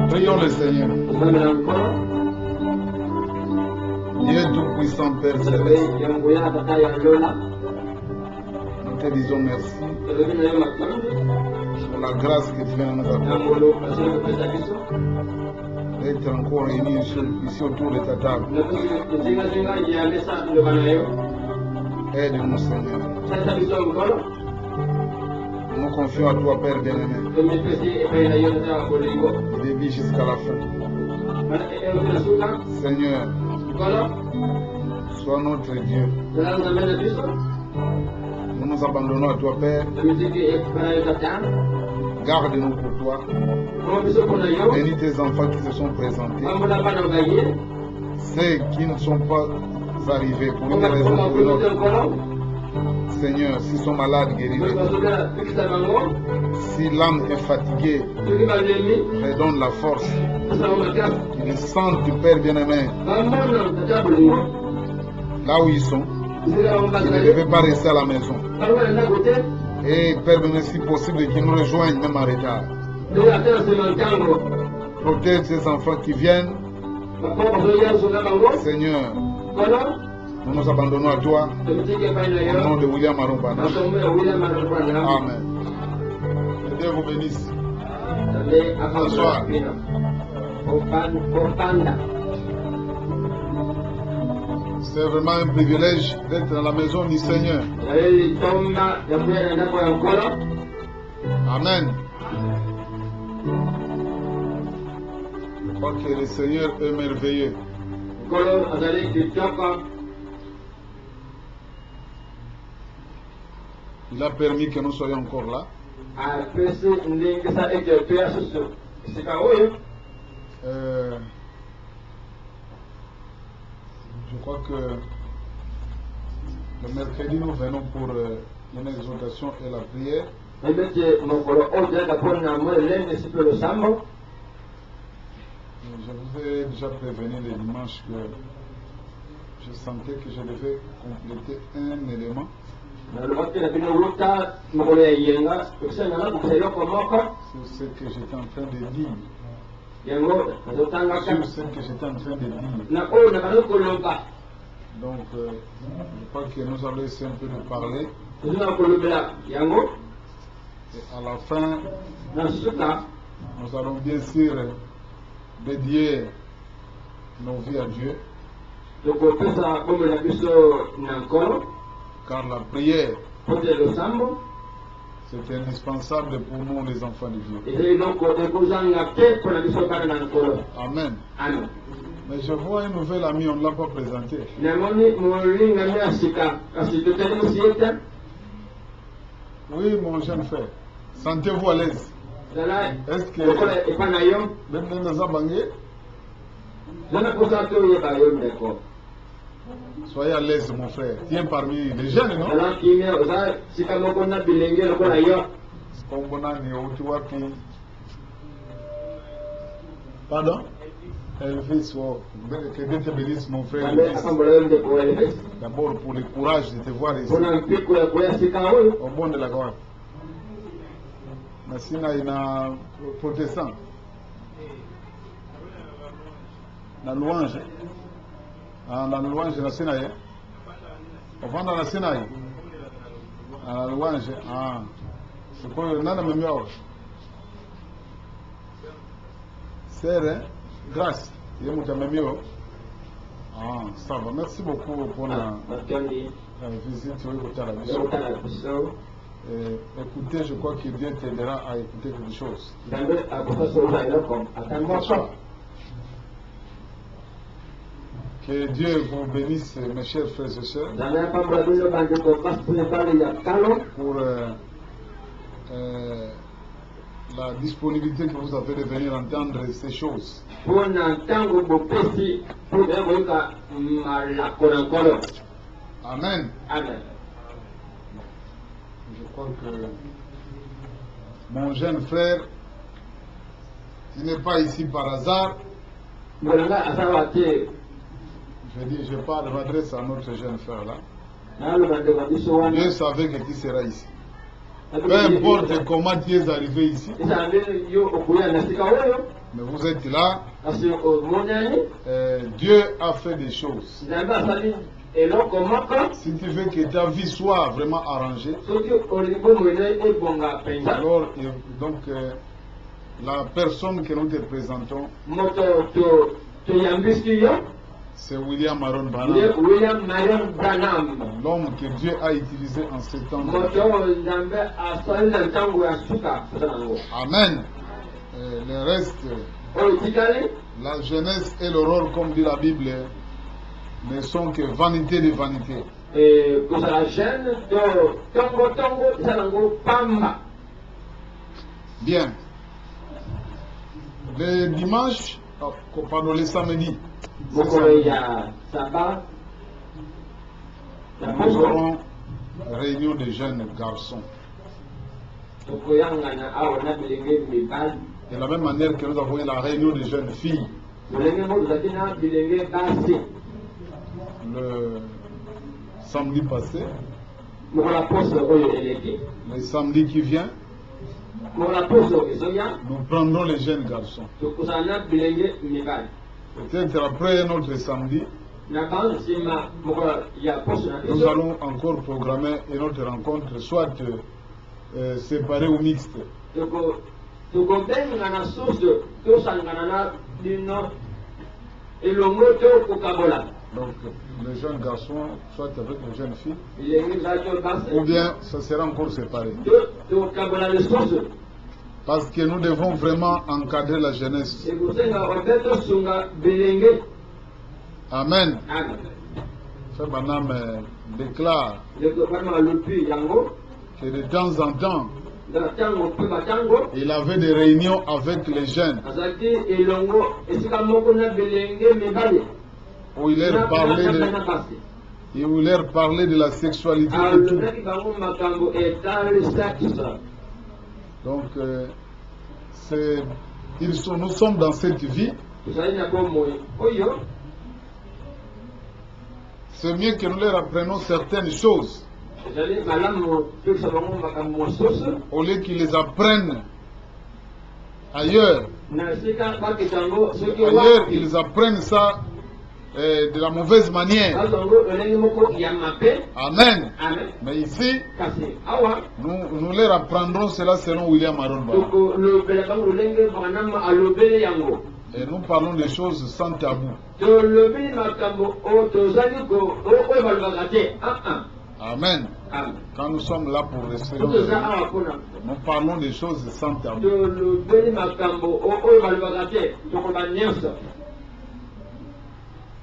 Prions le Seigneur. Dieu Tout-Puissant, Père Céleste, nous te disons merci pour la grâce que tu viens nous accorder d'être encore réunis ici autour de ta table. Aide-nous, Seigneur. Nous confions à toi, Père bien-aimé, du début jusqu'à la fin. Seigneur, sois notre Dieu. Nous nous abandonnons à toi, Père. Garde-nous pour toi. Bénis tes enfants qui se sont présentés. Ceux qui ne sont pas arrivés pour une raison ou une autre. Seigneur, s'ils sont malades, guéris-les. Si l'âme est fatiguée, redonne la force. Qu'ils sentent du Père bien-aimé là où ils sont. Ils ne devaient pas rester à la maison. Et Père bien-aimé, si possible, qu'ils nous rejoignent même en retard. Protège ces enfants qui viennent. Seigneur, nous nous abandonnons à toi. Au nom de William Marombana. Amen. Que Dieu vous bénisse. Bonsoir. C'est vraiment un privilège d'être dans la maison du Seigneur. Amen. Je crois que le Seigneur est merveilleux. Il a permis que nous soyons encore là. Je crois que le mercredi, nous venons pour une exhortation et la prière. Je vous ai déjà prévenu le dimanche que je sentais que je devais compléter un élément. C'est ce que j'étais en train de dire. Sur ce que j'étais en train de dire. Donc, je crois que nous allons essayer un peu de parler. Et à la fin, nous allons bien sûr dédier nos vies à Dieu. Car la prière, c'est indispensable pour nous les enfants de Dieu. Amen. Mais je vois un nouvel ami, on ne l'a pas présenté. Oui, mon jeune frère. Sentez-vous à l'aise. Est-ce que même dans les abangés? Soyez à l'aise, mon frère. Tiens parmi les jeunes, non? Pardon? Elvis, que Dieu te bénisse, mon frère. D'abord pour le courage de te voir ici. Au bon de la gloire. Mais sinon, il y a protestant. La louange. La louange na Sinaï. Au fond de la Sinaï. La louange. C'est quoi le nom de mes c'est grâce. Il y a ça va. Merci beaucoup pour la visite. Écoutez, je crois que Dieu t'aidera à écouter quelque chose. Bonsoir. Que Dieu vous bénisse, mes chers frères et sœurs, pour la disponibilité que vous avez de venir entendre ces choses. Amen. Amen. Je crois que mon jeune frère, il n'est pas ici par hasard. Je parle, je m'adresse à notre jeune frère là. Dieu savait que tu seras ici. Peu importe comment tu es arrivé ici, Mais vous êtes là. Dieu a fait des choses. Si tu veux que ta vie soit vraiment arrangée, alors donc la personne que nous te présentons, c'est William Marion Branham, l'homme que Dieu a utilisé en ce temps. Amen. Le reste, la jeunesse et l'aurore, comme dit la Bible, ne sont que vanité de vanité. Bien. Le dimanche, pardon, le samedi, nous aurons réunion de jeunes garçons. De la même manière que nous avons eu la réunion de jeunes filles. Le samedi passé, le samedi qui vient, nous prendrons les jeunes garçons. Peut-être après un autre samedi, nous allons encore programmer une autre rencontre, soit séparée ou mixte. Donc les jeunes garçons, soit avec les jeunes filles, ou bien ça sera encore séparé. Parce que nous devons vraiment encadrer la jeunesse. Amen. Frère Branham déclare que de temps en temps, il avait des réunions avec les jeunes où il leur parlait de la sexualité et tout. Donc, nous sommes dans cette vie. C'est mieux que nous leur apprenions certaines choses au lieu qu'ils les apprennent ailleurs. Ailleurs, ils apprennent ça de la mauvaise manière. Amen. Mais ici, nous leur apprendrons cela selon William Marion Branham. Et nous parlons des choses sans tabou. Amen. Quand nous sommes là pour rester, nous parlons des choses sans tabou.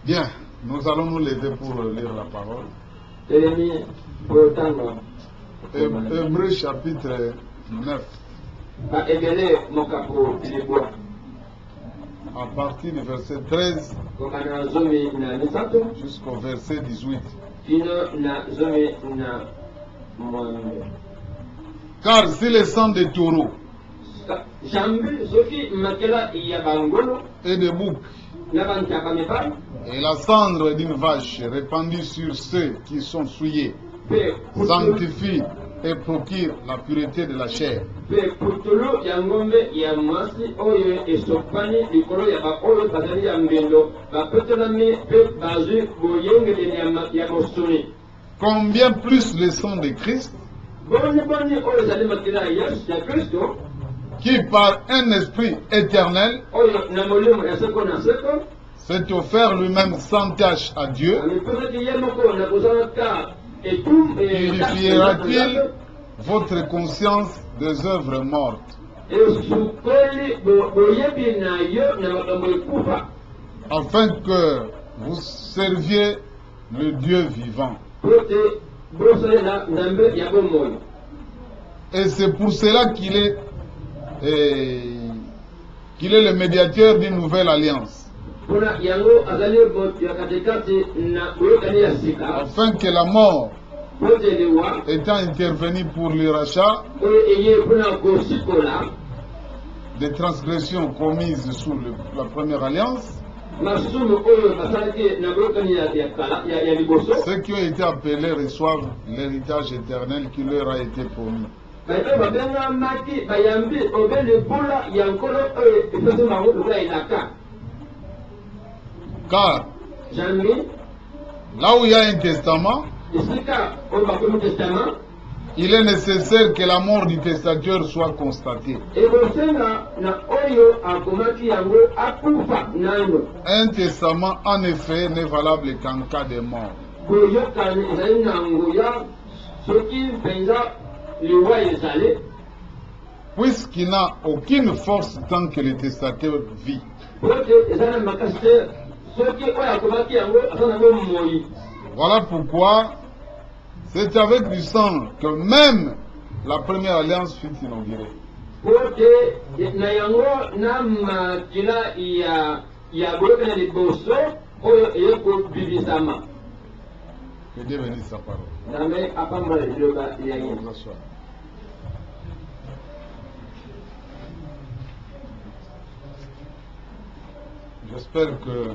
Bien, nous allons nous lever pour lire la parole. Hébreux chapitre 9. À partir du verset 13 jusqu'au verset 18. Car si le sang des taureaux et des boucs et la cendre d'une vache répandue sur ceux qui sont souillés sanctifie et procure la pureté de la chair, combien plus le sang de Christ, qui par un esprit éternel s'est offert lui-même sans tache à Dieu, purifiera-t-il votre conscience des œuvres mortes, afin que vous serviez le Dieu vivant? Et c'est pour cela qu'il est le médiateur d'une nouvelle alliance, afin que la mort étant intervenue pour le rachat des transgressions commises sous la première alliance, ceux qui ont été appelés reçoivent l'héritage éternel qui leur a été promis. Car là où il y a un testament, il est nécessaire que la mort du testateur soit constatée. Un testament, en effet, n'est valable qu'en cas de mort. Puisqu'il n'a aucune force tant que le testateur vit. Voilà pourquoi c'est avec du sang que même la première alliance fut inaugurée. Que Dieu bénisse sa parole. J'espère que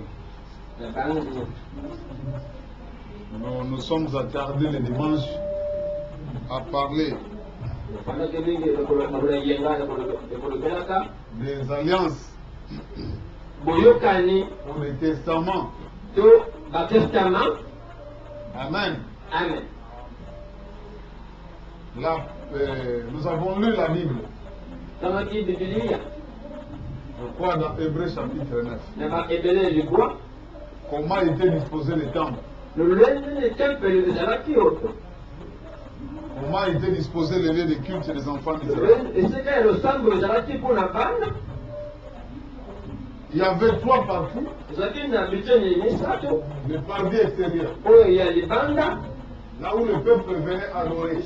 nous sommes attardés le dimanche à parler des alliances ou des testaments. Amen. Amen. Là, nous avons lu la Bible. Je crois dans Hébreux chapitre 9. Comment était disposé le temple? Comment était disposé le lieu de culte des enfants d'Israël? Il y avait 3 parties. Le parvis extérieur, là où le peuple venait adorer.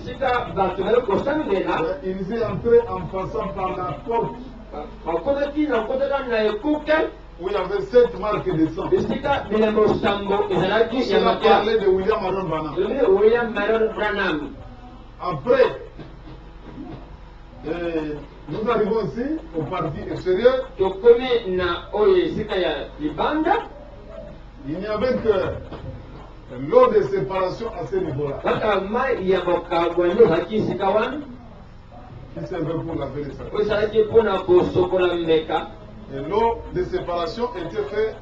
Ils étaient entrés en passant par la porte où il y avait 7 marques de sang. Cela parlait de William Aaron Branham. Après, nous arrivons ici au parti extérieur. Il n'y avait que l'eau de séparation à ce niveau-là, qui servait pour laver les sacs. Et l'eau de séparation était faite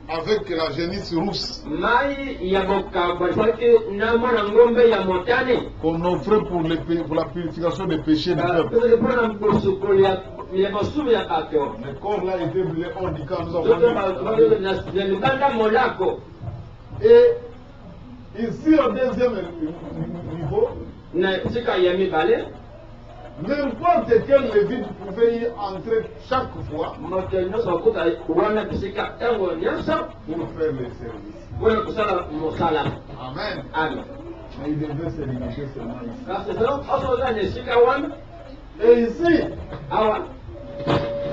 avec la génisse rousse qu'on offrait pour la purification des péchés du peuple. Le corps là était brûlé hors du camp. Nous avons et ici au deuxième niveau, n'importe quel lévite pouvait y entrer chaque fois pour faire les services. Amen. Amen. Mais il devait se limiter seulement ici. Et ici,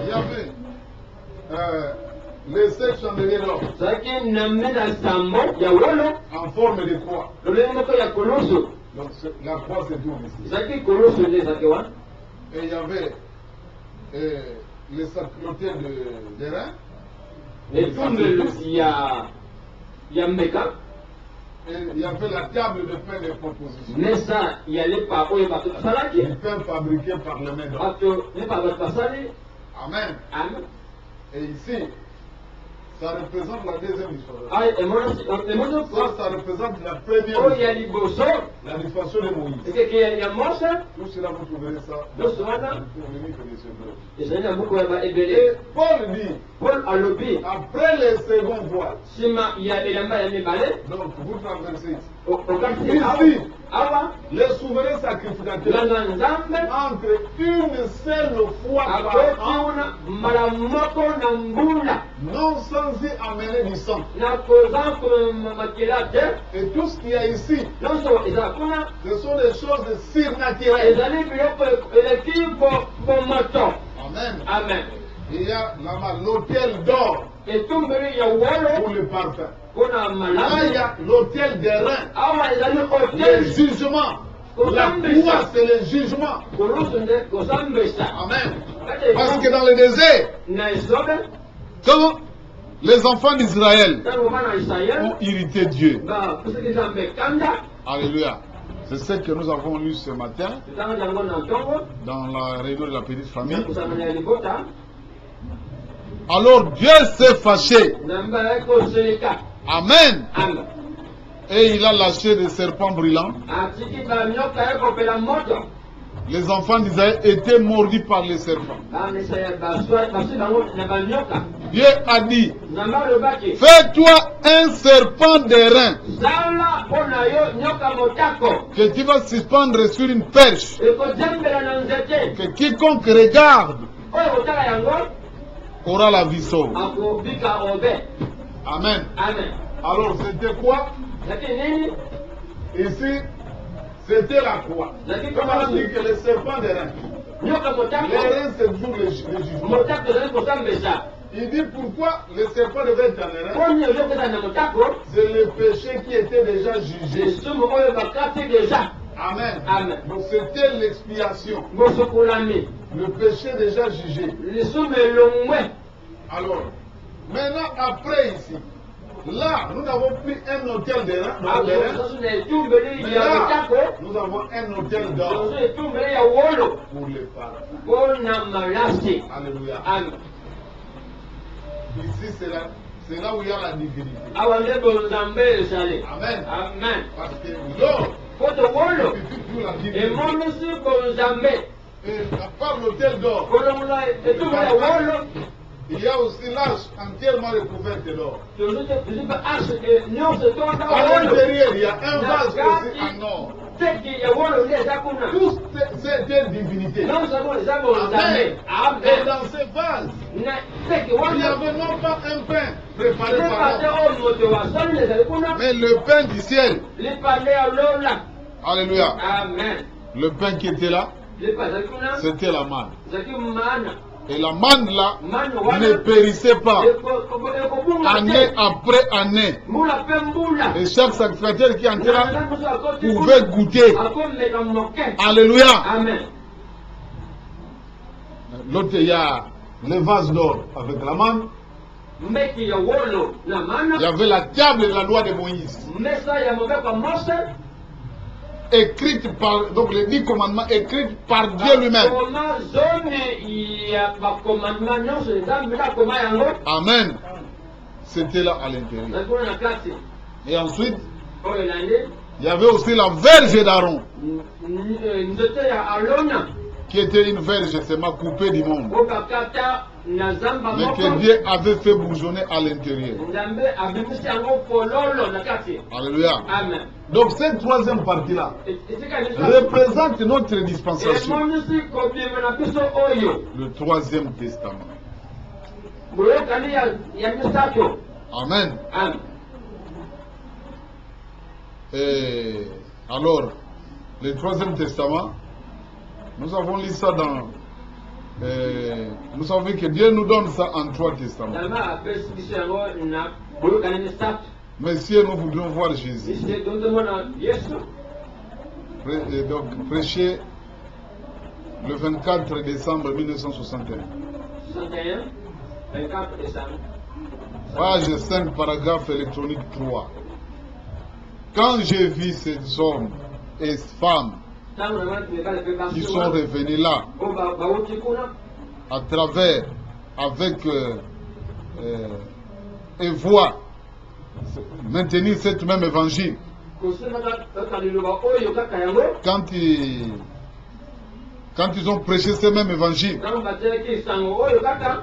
il y avait les 7 chandeliers d'or en forme de croix. Donc la croix se trouve ici. Et il y avait les sacrements de reins. Et il y avait la table de pain de proposition. Du pain fabriqué par les mains d'homme. Amen. Et ici, ça représente la deuxième histoire. Ça représente la première histoire. La dispensation de Moïse. Tout cela, vous trouverez ça dans le livre des Hébreux. Et Paul dit, après les seconds voiles, donc vous traversez ici, les souverains sacrificateurs entre une seule fois par an, non sans y amener du sang. Et tout ce qu'il y a ici, ce sont des choses surnaturelles. Amen. Il y a là-bas l'autel d'or pour le parfum. Là, il y a l'autel des reins, le jugement. La croix, c'est le jugement. Amen. Parce que dans le désert, quand les enfants d'Israël ont irrité Dieu, alléluia, C'est ce que nous avons lu ce matin dans la réunion de la petite famille. Alors Dieu s'est fâché. Amen. Et il a lâché des serpents brûlants. Les enfants d'Israël étaient mordus par les serpents. Dieu a dit, fais-toi un serpent d'airain que tu vas suspendre sur une perche, que quiconque regarde aura la vie sauve. Amen. Alors c'était quoi? Ici, c'était la croix. Comme on dit que le serpent d'airain, l'airain c'est toujours le jugement. Il dit pourquoi le serpent devait être en airain? C'est le péché qui était déjà jugé. Amen. Donc c'était l'expiation. Le péché déjà jugé. Alors, maintenant après ici, là, nous n'avons plus un hôtel d'airain. Mais là, nous avons un hôtel d'or pour les parents. Alléluia. Ici, c'est là où il y a la divinité. Amen. Parce que l'or, plus la divinité. Et à part l'hôtel d'or, il y a aussi l'arche entièrement recouverte d'or. À l'intérieur, il y a un vase aussi en or. Tout c'était une divinité. Amen. Et dans ce vase, il n'y avait non pas un pain préparé par l'homme, mais le pain du ciel. Alléluia. Amen. Le pain qui était là, c'était la manne. Et la manne là ne périssait pas année après année. Et chaque sacrificateur qui entrait là pouvait goûter. Alléluia. L'autre, il y a le vase d'or avec la manne. Il y avait la table de la loi de Moïse. Écrite par, donc les 10 commandements écrits par Dieu lui-même. Amen. C'était là à l'intérieur. Et ensuite, il y avait aussi la verge d'Aaron, qui était une verge seulement coupée du monde, mais que Dieu avait fait bourgeonner à l'intérieur. Alléluia. Donc cette troisième partie-là représente notre dispensation, le troisième testament. Amen. Et alors, le troisième testament, nous avons lu ça dans... nous avons vu que Dieu nous donne ça en 3 testaments. Mais si nous voudrions voir Jésus, donc prêcher le 24 décembre 1961. Page 5, paragraphe électronique 3. Quand j'ai vu ces hommes et femmes qui sont revenus là, à travers, avec et voix, maintenir cette même évangile, quand ils ont prêché ce même évangile,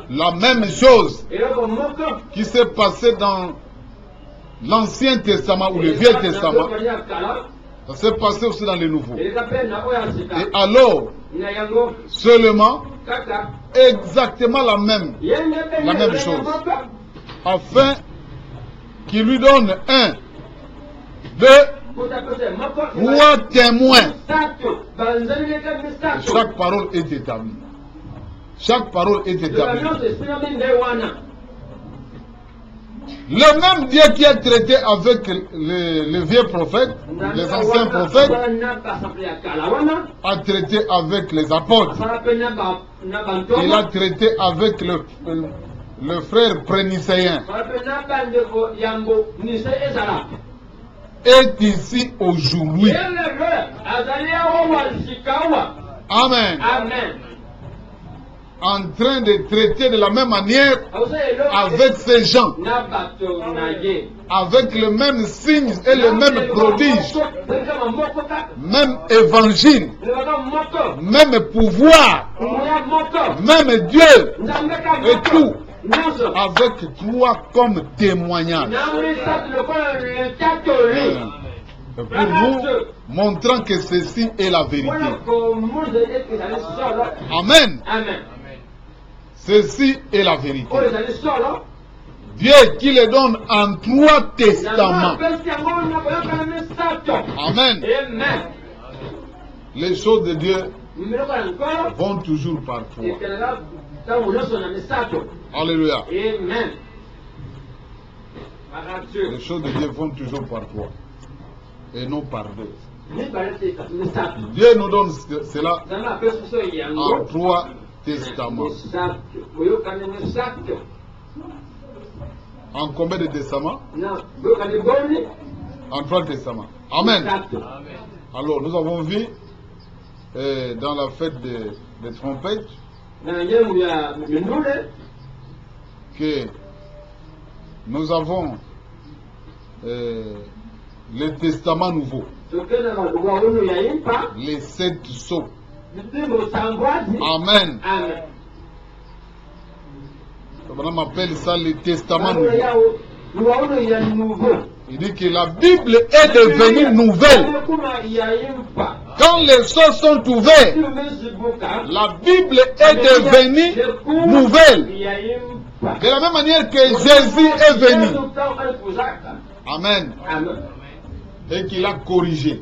la même chose qui s'est passée dans l'Ancien Testament ou le Vieux Testament, ça s'est passé aussi dans le Nouveau. Et alors, seulement, exactement la même chose, afin qu'il lui donne 1, 2, 3 témoins. Chaque parole est établie. Chaque parole est établie. Le même Dieu qui a traité avec les vieux prophètes, les anciens prophètes, a traité avec les apôtres. Il a traité avec le frère prénicéen. est ici aujourd'hui. Amen. Amen. En train de traiter de la même manière avec ces gens, avec le même signe et le même prodige, même évangile, même pouvoir, même Dieu et tout, avec toi comme témoignage. Pour nous, montrant que ceci est la vérité. Amen. Ceci est la vérité. Dieu qui le donne en 3 testaments. Amen. Les choses de Dieu vont toujours par toi. Alléluia. Les choses de Dieu vont toujours par toi et non par deux. Dieu nous donne cela en 3 testaments. En combien de testaments? En 3 testaments. Amen. Alors, nous avons vu dans la fête des trompettes que nous avons le testament nouveau, les 7 sceaux. Amen. On appelle ça le testament nouveau. Il dit que la Bible est devenue nouvelle. Quand les sceaux sont ouverts, la Bible est devenue nouvelle. De la même manière que Jésus est venu. Amen. Et qu'il a corrigé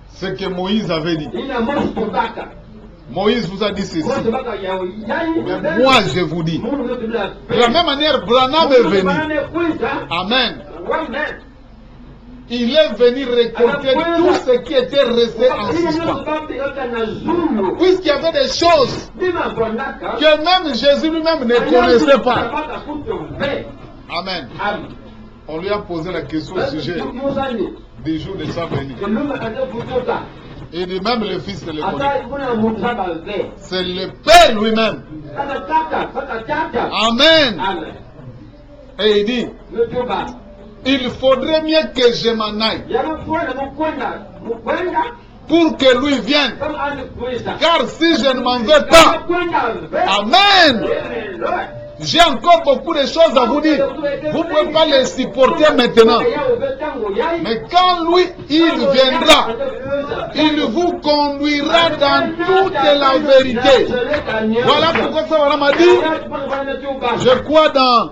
ce que Moïse avait dit. Moïse vous a dit ceci. Mais moi je vous dis. De la même manière, Branham est venu. Amen. Il est venu récolter tout ce qui était resté en suspens. Puisqu'il y avait des choses que même Jésus lui-même ne connaissait pas. Amen. On lui a posé la question au sujet des jours de sa venue. Et dit même le Fils ne le connaît. C'est le Père lui-même. Amen. Et il dit, il faudrait mieux que je m'en aille pour que lui vienne. Car si je ne m'en vais pas, Amen. J'ai encore beaucoup de choses à vous dire. Vous ne pouvez pas les supporter maintenant. Mais quand lui, il viendra, il vous conduira dans toute la vérité. Voilà pourquoi ça m'a dit, je crois dans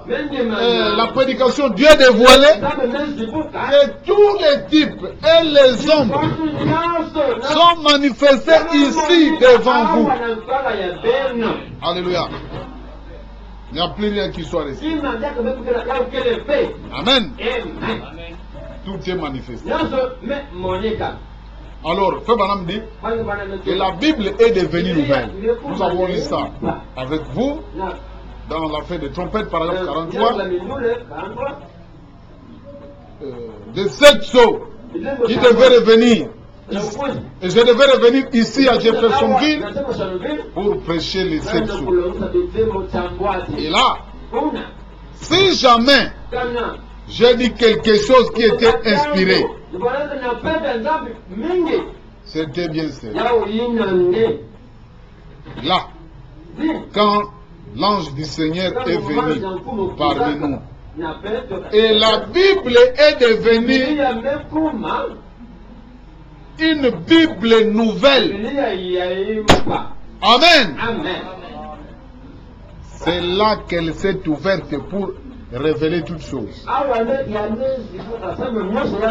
la prédication Dieu dévoilé, que tous les types et les ombres sont manifestés ici devant vous. Alléluia. Il n'y a plus rien qui soit resté. Amen. Tout est manifesté. Alors, Frère Branham dit que la Bible est devenue nouvelle. Nous avons lu ça avec vous dans la fête des trompettes, paragraphe 43. De 7 sceaux qui devaient revenir. Et je devais revenir ici à Jeffersonville pour prêcher les 7 sceaux. Et là, si jamais j'ai dit quelque chose qui était inspiré, c'était bien cela. Là, quand l'ange du Seigneur est venu parmi nous, et la Bible est devenue une Bible nouvelle. Amen. C'est là qu'elle s'est ouverte pour révéler toutes choses que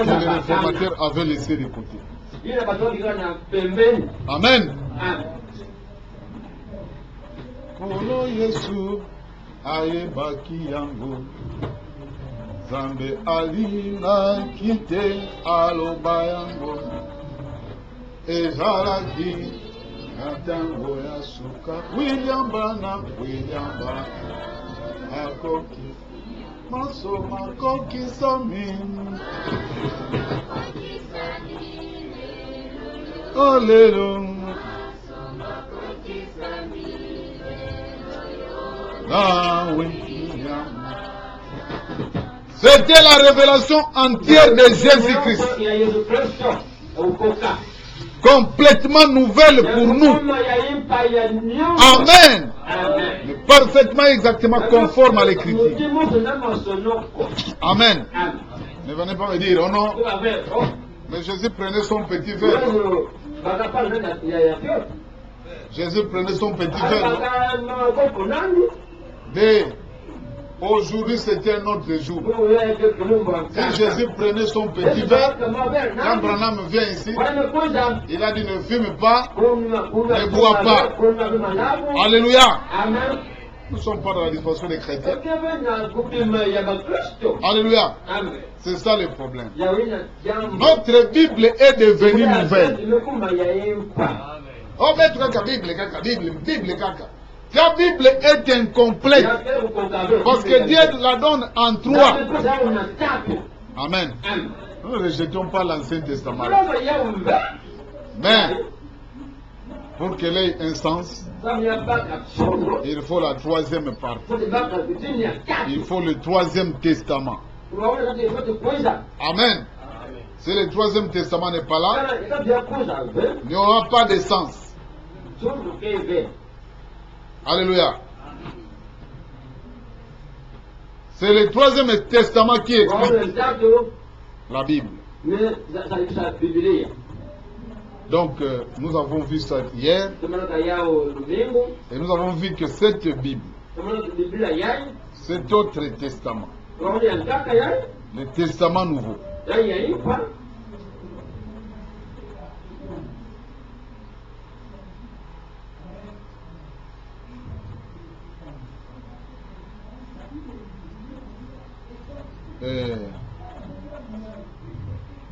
les réformateurs avaient laissé de côté. Amen. Kolo Yesu ayebaki yango Zambe alina kite aloba yango ezalaki natango ya suka William Branham akoki Alléluia. Ah oui. C'était la révélation entière de Jésus-Christ. Complètement nouvelle pour nous. Amen. Mais parfaitement exactement conforme à l'écriture. Amen. Ne venez pas me dire, oh non. Mais Jésus prenait son petit verre. Jésus prenait son petit verre. Aujourd'hui, c'était un autre jour. Si Jésus prenait son petit verre, quand Branham vient ici, il a dit ne fume pas, ne bois pas. Alléluia. Nous ne sommes pas dans la disposition des chrétiens. Alléluia. C'est ça le problème. Notre Bible est devenue nouvelle. Oh, mais Bible, caca. Ta Bible est incomplète. Parce que Dieu la donne en 3. Amen. Nous ne rejetons pas l'Ancien Testament. Mais, pour qu'elle ait un sens, il faut la 3e partie. Il faut le 3e testament. Amen. Si le 3e testament n'est pas là, il n'y aura pas de sens. Alléluia. C'est le 3e testament qui explique la Bible. Donc, nous avons vu ça hier. Et nous avons vu que cette Bible, c'est autre testament. Le testament nouveau.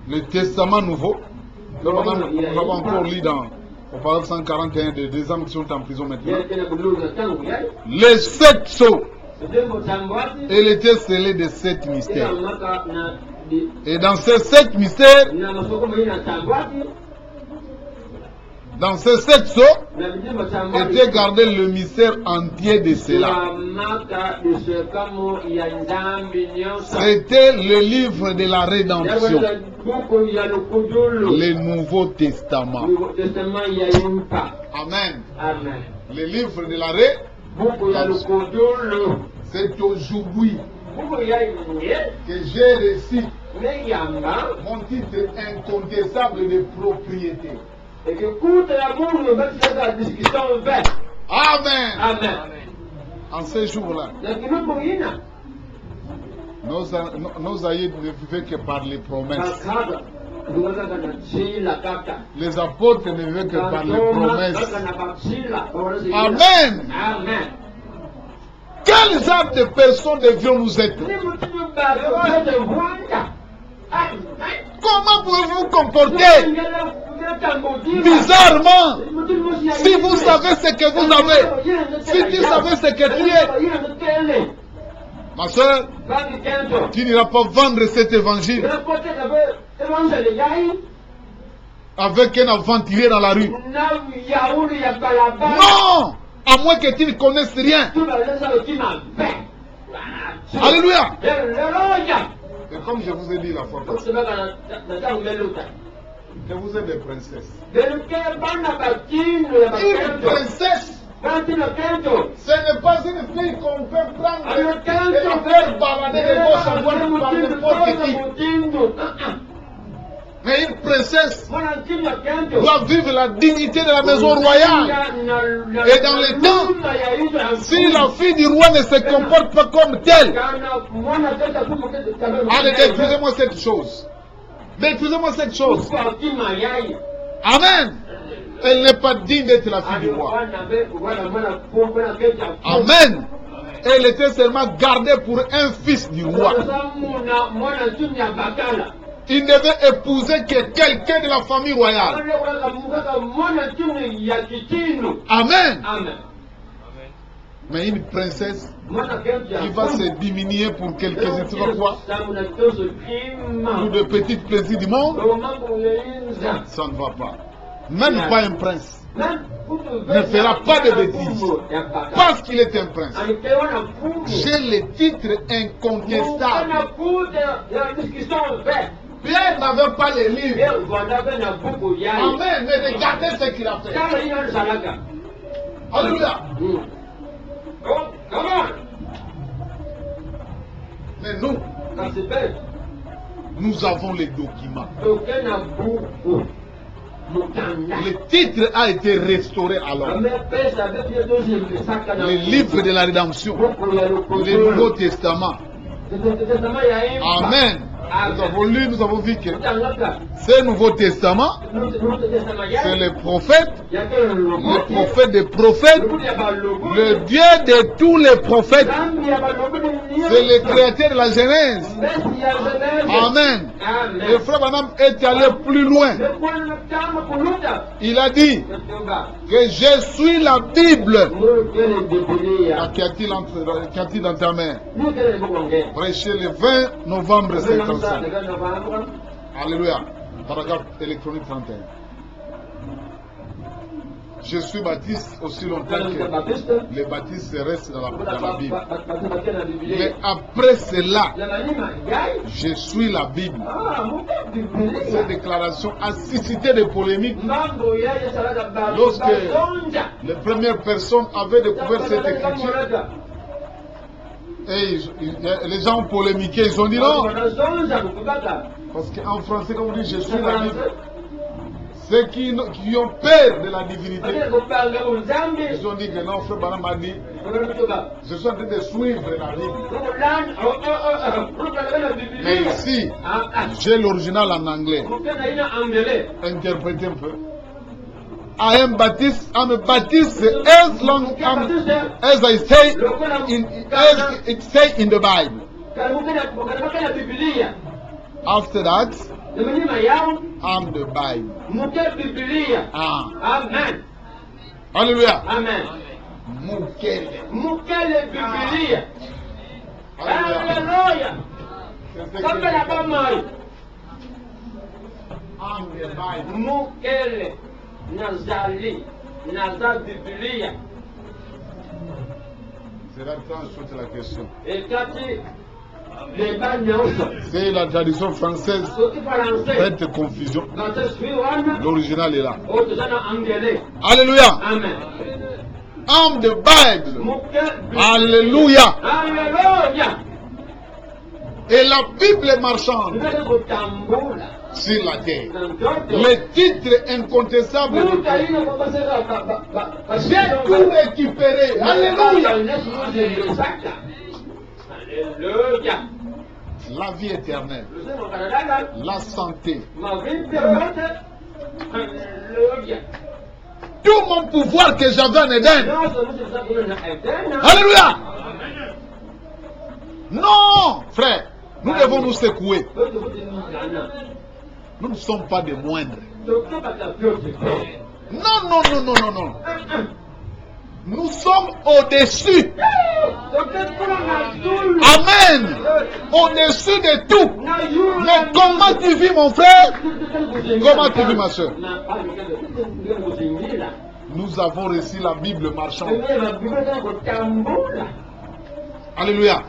Le testament nouveau, nous avons encore lu dans au paragraphe 141 de 2 hommes qui sont en prison maintenant. Les 7 sceaux. Elle était scellée de 7 mystères. Et dans ces 7 mystères, dans ces 7 sceaux, était gardé le mystère entier de cela. C'était le livre de la rédemption, le Nouveau Testament. Amen. Le livre de la rédemption. C'est aujourd'hui que j'ai reçu mon titre incontestable de propriété. Et que coûte l'amour ne va pas la discussion verte. Amen. Amen. En ces jours-là, nos aïeux ne vivaient que par les promesses. Les apôtres ne vivaient que par les promesses. Amen. Amen. Quel genre de personnes devions-nous être? Comment pouvez-vous vous comporter bizarrement? Si vous savez ce que vous avez, si tu savais ce que tu es, ma soeur, tu n'iras pas vendre cet évangile avec un aventurier dans la rue. Non! À moins que tu ne connaisses rien. Alléluia! Et comme je vous ai dit la fois passée, que vous êtes des princesses. Une princesse, ce n'est pas une fille qu'on peut prendre et la faire balader de gauche à droite par n'importe qui. Mais une princesse doit vivre la dignité de la maison royale. Et dans les temps, si la fille du roi ne se comporte pas comme telle, allez, détruisez-moi cette chose. Détruisez-moi cette chose. Amen. Elle n'est pas digne d'être la fille du roi. Amen. Elle était seulement gardée pour un fils du roi. Il devait épouser quelqu'un de la famille royale. Amen. Mais une princesse qui va se diminuer pour quelques fois, ou de petits plaisirs du monde, ça ne va pas. Même pas un prince ne fera pas de bêtises parce qu'il est un prince. J'ai les titres incontestables. Pierre n'avait pas les livres. Amen. Mais regardez ce qu'il a fait. Alléluia. Mais nous avons les documents. Le titre a été restauré alors. Les livres de la rédemption, le Nouveau Testament. Amen. Nous avons lu, nous avons vu que ce Nouveau Testament, c'est le prophète des prophètes, le Dieu de tous les prophètes, c'est le créateur de la Genèse. Amen. Le frère Branham est allé plus loin. Il a dit que je suis la Bible. Qu'a-t-il dans ta main? Prêché le 20 novembre 55. Alléluia. Paragraphe électronique 31. Je suis baptiste aussi longtemps que les baptistes restent dans la Bible. Mais après cela, je suis la Bible. Cette déclaration a suscité des polémiques. Lorsque les premières personnes avaient découvert cette écriture, et les gens ont polémiqué, ils ont dit non. Parce qu'en français, quand on dit je suis la Bible, ceux qui ont peur de la divinité, ils ont dit que non, frère Branham a dit, je suis en train de suivre la Bible. Mais ici, j'ai l'original en anglais. Interprétez un peu. I am Baptist as long as I say as it says in the Bible. After that, I'm the Bible. Amen. Hallelujah. Amen. Mukele Biblia. Hallelujah. Kapela bamai. I'm the Bible. Mukele Nazali. Nazal Biblia. C'est là que je pose la question. Et kati c'est la tradition française. Faites confusion. L'original est là. Alléluia. Amen. I'm the Bible. Alléluia. Alléluia. Et la Bible est marchande sur la terre. Les titres incontestables. J'ai tout récupéré. Alléluia. Alléluia. La vie éternelle, la santé, tout mon pouvoir que j'avais en Éden. Alléluia. Non, frère, nous devons nous secouer. Nous ne sommes pas des moindres. Non, non, non, non, non, non. Nous sommes au-dessus. Amen. Au-dessus de tout. Mais comment tu vis, mon frère? Comment tu vis, ma soeur? Nous avons reçu la Bible marchande. Alléluia.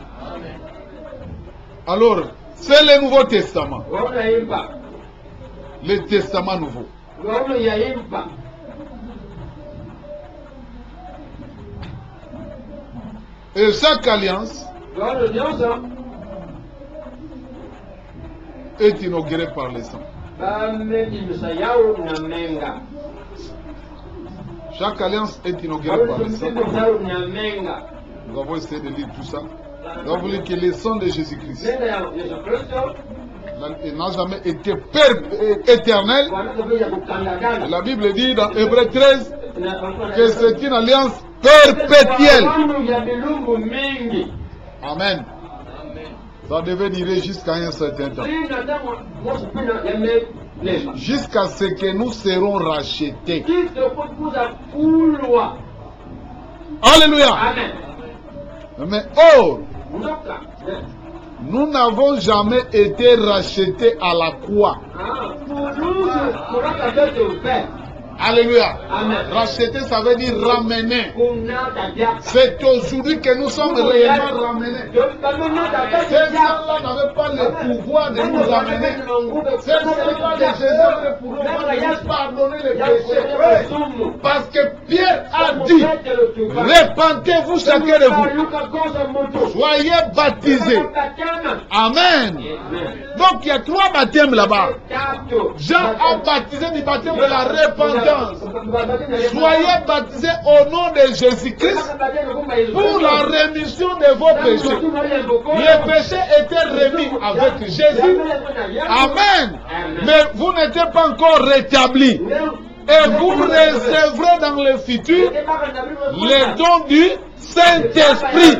Alors, c'est le Nouveau Testament. Le Testament nouveau. Et chaque alliance est inaugurée par le sang. Chaque alliance est inaugurée par le sang. Nous avons essayé de lire tout ça. Nous avons lu que le sang de Jésus-Christ n'a jamais été éternel. La Bible dit dans Hébreux 13 que c'est une alliance perpétuelle. Amen. Ça devait durer jusqu'à un certain temps. Jusqu'à ce que nous serons rachetés. Alléluia. Mais or, nous n'avons jamais été rachetés à la croix. Alléluia. Racheter, ça veut dire ramener. C'est aujourd'hui que nous sommes réellement ramenés. Ces gens-là n'avaient pas le pouvoir de nous ramener. Ces gens-là de Jésus ne pourront pas nous pardonner les péchés. Parce que Pierre a dit, répentez-vous chacun de vous. Soyez baptisés. Amen. Donc il y a 3 baptêmes là-bas. Jean a baptisé du baptême de la repentance. Soyez baptisés au nom de Jésus-Christ pour la rémission de vos péchés. Les péchés étaient remis avec Jésus. Amen. Mais vous n'étiez pas encore rétablis. Et vous recevrez dans le futur les dons du Saint-Esprit.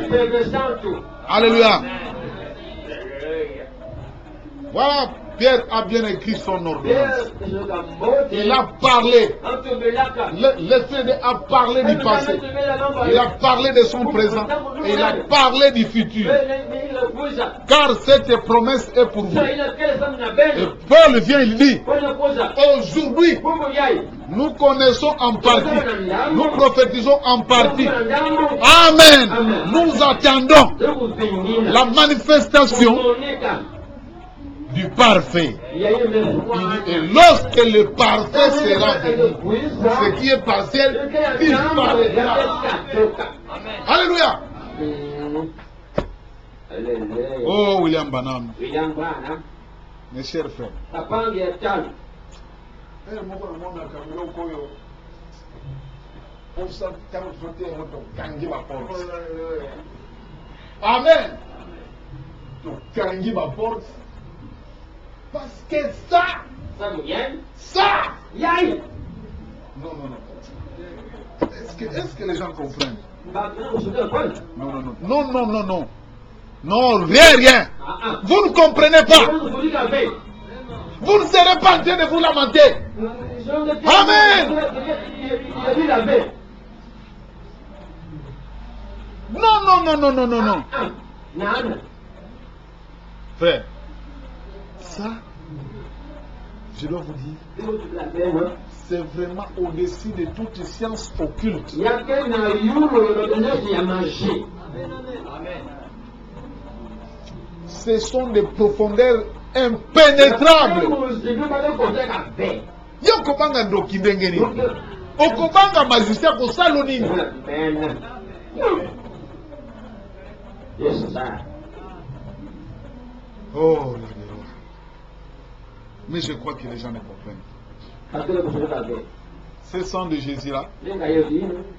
Alléluia. Voilà. Pierre a bien écrit son ordonnance. Il a parlé. L'Esprit a parlé du passé. Il a parlé de son présent. Et il a parlé du futur. Car cette promesse est pour vous. Et Paul vient, il dit, aujourd'hui, nous connaissons en partie. Nous prophétisons en partie. Amen. Nous attendons la manifestation du parfait. Et lorsque le parfait sera venu, ce qui est partiel disparaîtra. Alléluia. Oh William Branham, mes chers frères. Amen. Parce que ça, non. Est-ce que les gens comprennent? Non. Non, rien. Vous ne comprenez pas. Vous ne serez pas en train de vous lamenter. Amen. Non. Frère, ça, je dois vous dire, c'est vraiment au-dessus de toute science occulte. Ce sont des profondeurs impénétrables. Yokobanga ndokindengeni. Okobanga magicien ko salonini. Oh là là. Mais je crois que les gens ne comprennent. Ce sang de Jésus-là,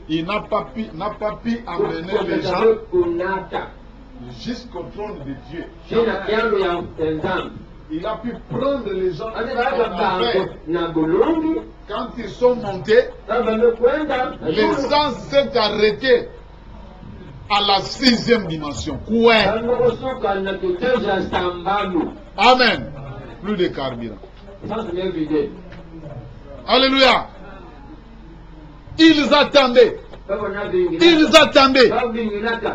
il n'a pas pu amener les gens jusqu'au trône de Dieu. Il a pu prendre les gens en enfer. Quand ils sont montés, les sang s'est arrêté à la 6e dimension. Quoi? Amen. Plus de carburant. Alléluia. Ils attendaient.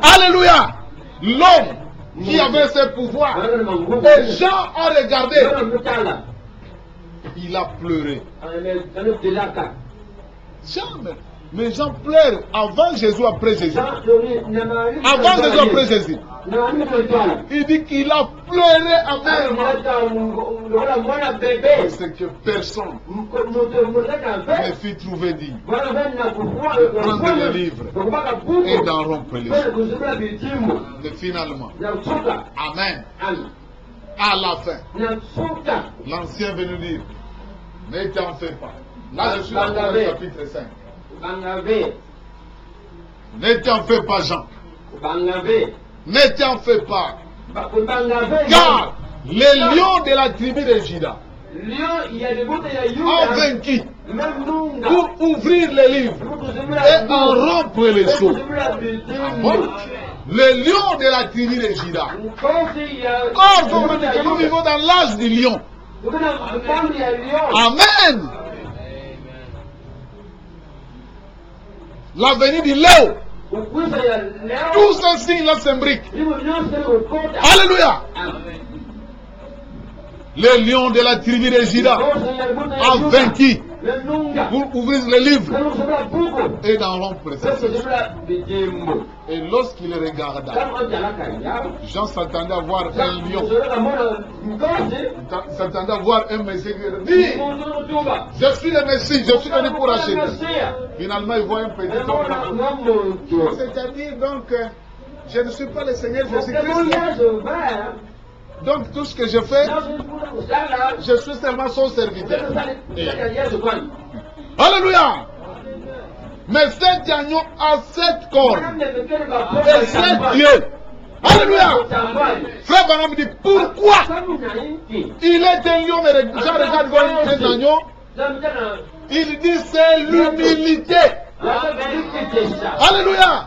Alléluia. L'homme qui avait ce pouvoir. Et Jean a regardé. Il a pleuré. Jamais. Mais Jean pleure avant Jésus, après Jésus. Avant Jésus, après Jésus. Il dit qu'il a pleuré amèrement. Parce que personne ne fut trouvé digne de prendre le livre et d'en rompre les choses. Mais finalement, Amen. À la fin, l'ancien venu dire, ne t'en fais pas. Là, je suis dans le chapitre 5. Ne t'en fais pas, Jean. Ne t'en fais pas. Car les lions de la tribu de Juda ont vaincu pour ouvrir les livres et en rompre les sceaux. Les lions de la tribu de Juda. Or, nous vivons dans l'âge du lion. Amen. La venue du léo Tous ces signes-là s'imbriquent. Alléluia. Le lion de la tribu de Juda a vaincu pour ouvrir le livre et d'en rompre. Et lorsqu'il regarda, Jean s'attendait à voir un lion. S'attendait à voir un Messie qui dit: je suis le Messie, je suis venu pour acheter. Finalement, il voit un petit homme. C'est-à-dire donc, je ne suis pas le Seigneur Jésus-Christ. Donc tout ce que je fais, je suis seulement son serviteur. Alléluia. Mais cet agneau a 7 cornes et 7 yeux. Alléluia. Frère Branham dit: pourquoi il est un lion, mais je regarde un agneau. Il dit: c'est l'humilité. Alléluia.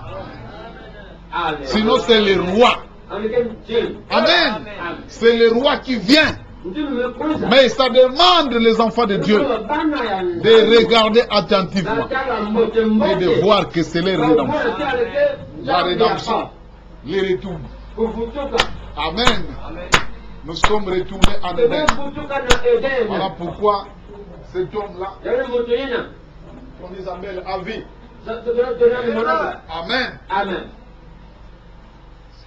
Sinon c'est le roi. Amen. C'est le roi qui vient. Mais ça demande les enfants de Dieu de regarder attentivement et de voir que c'est la rédemption. La rédemption, les retours. Amen. Nous sommes retournés en Éden. Voilà pourquoi cet homme-là, qu'on Isabelle a vu. Amen. Amen.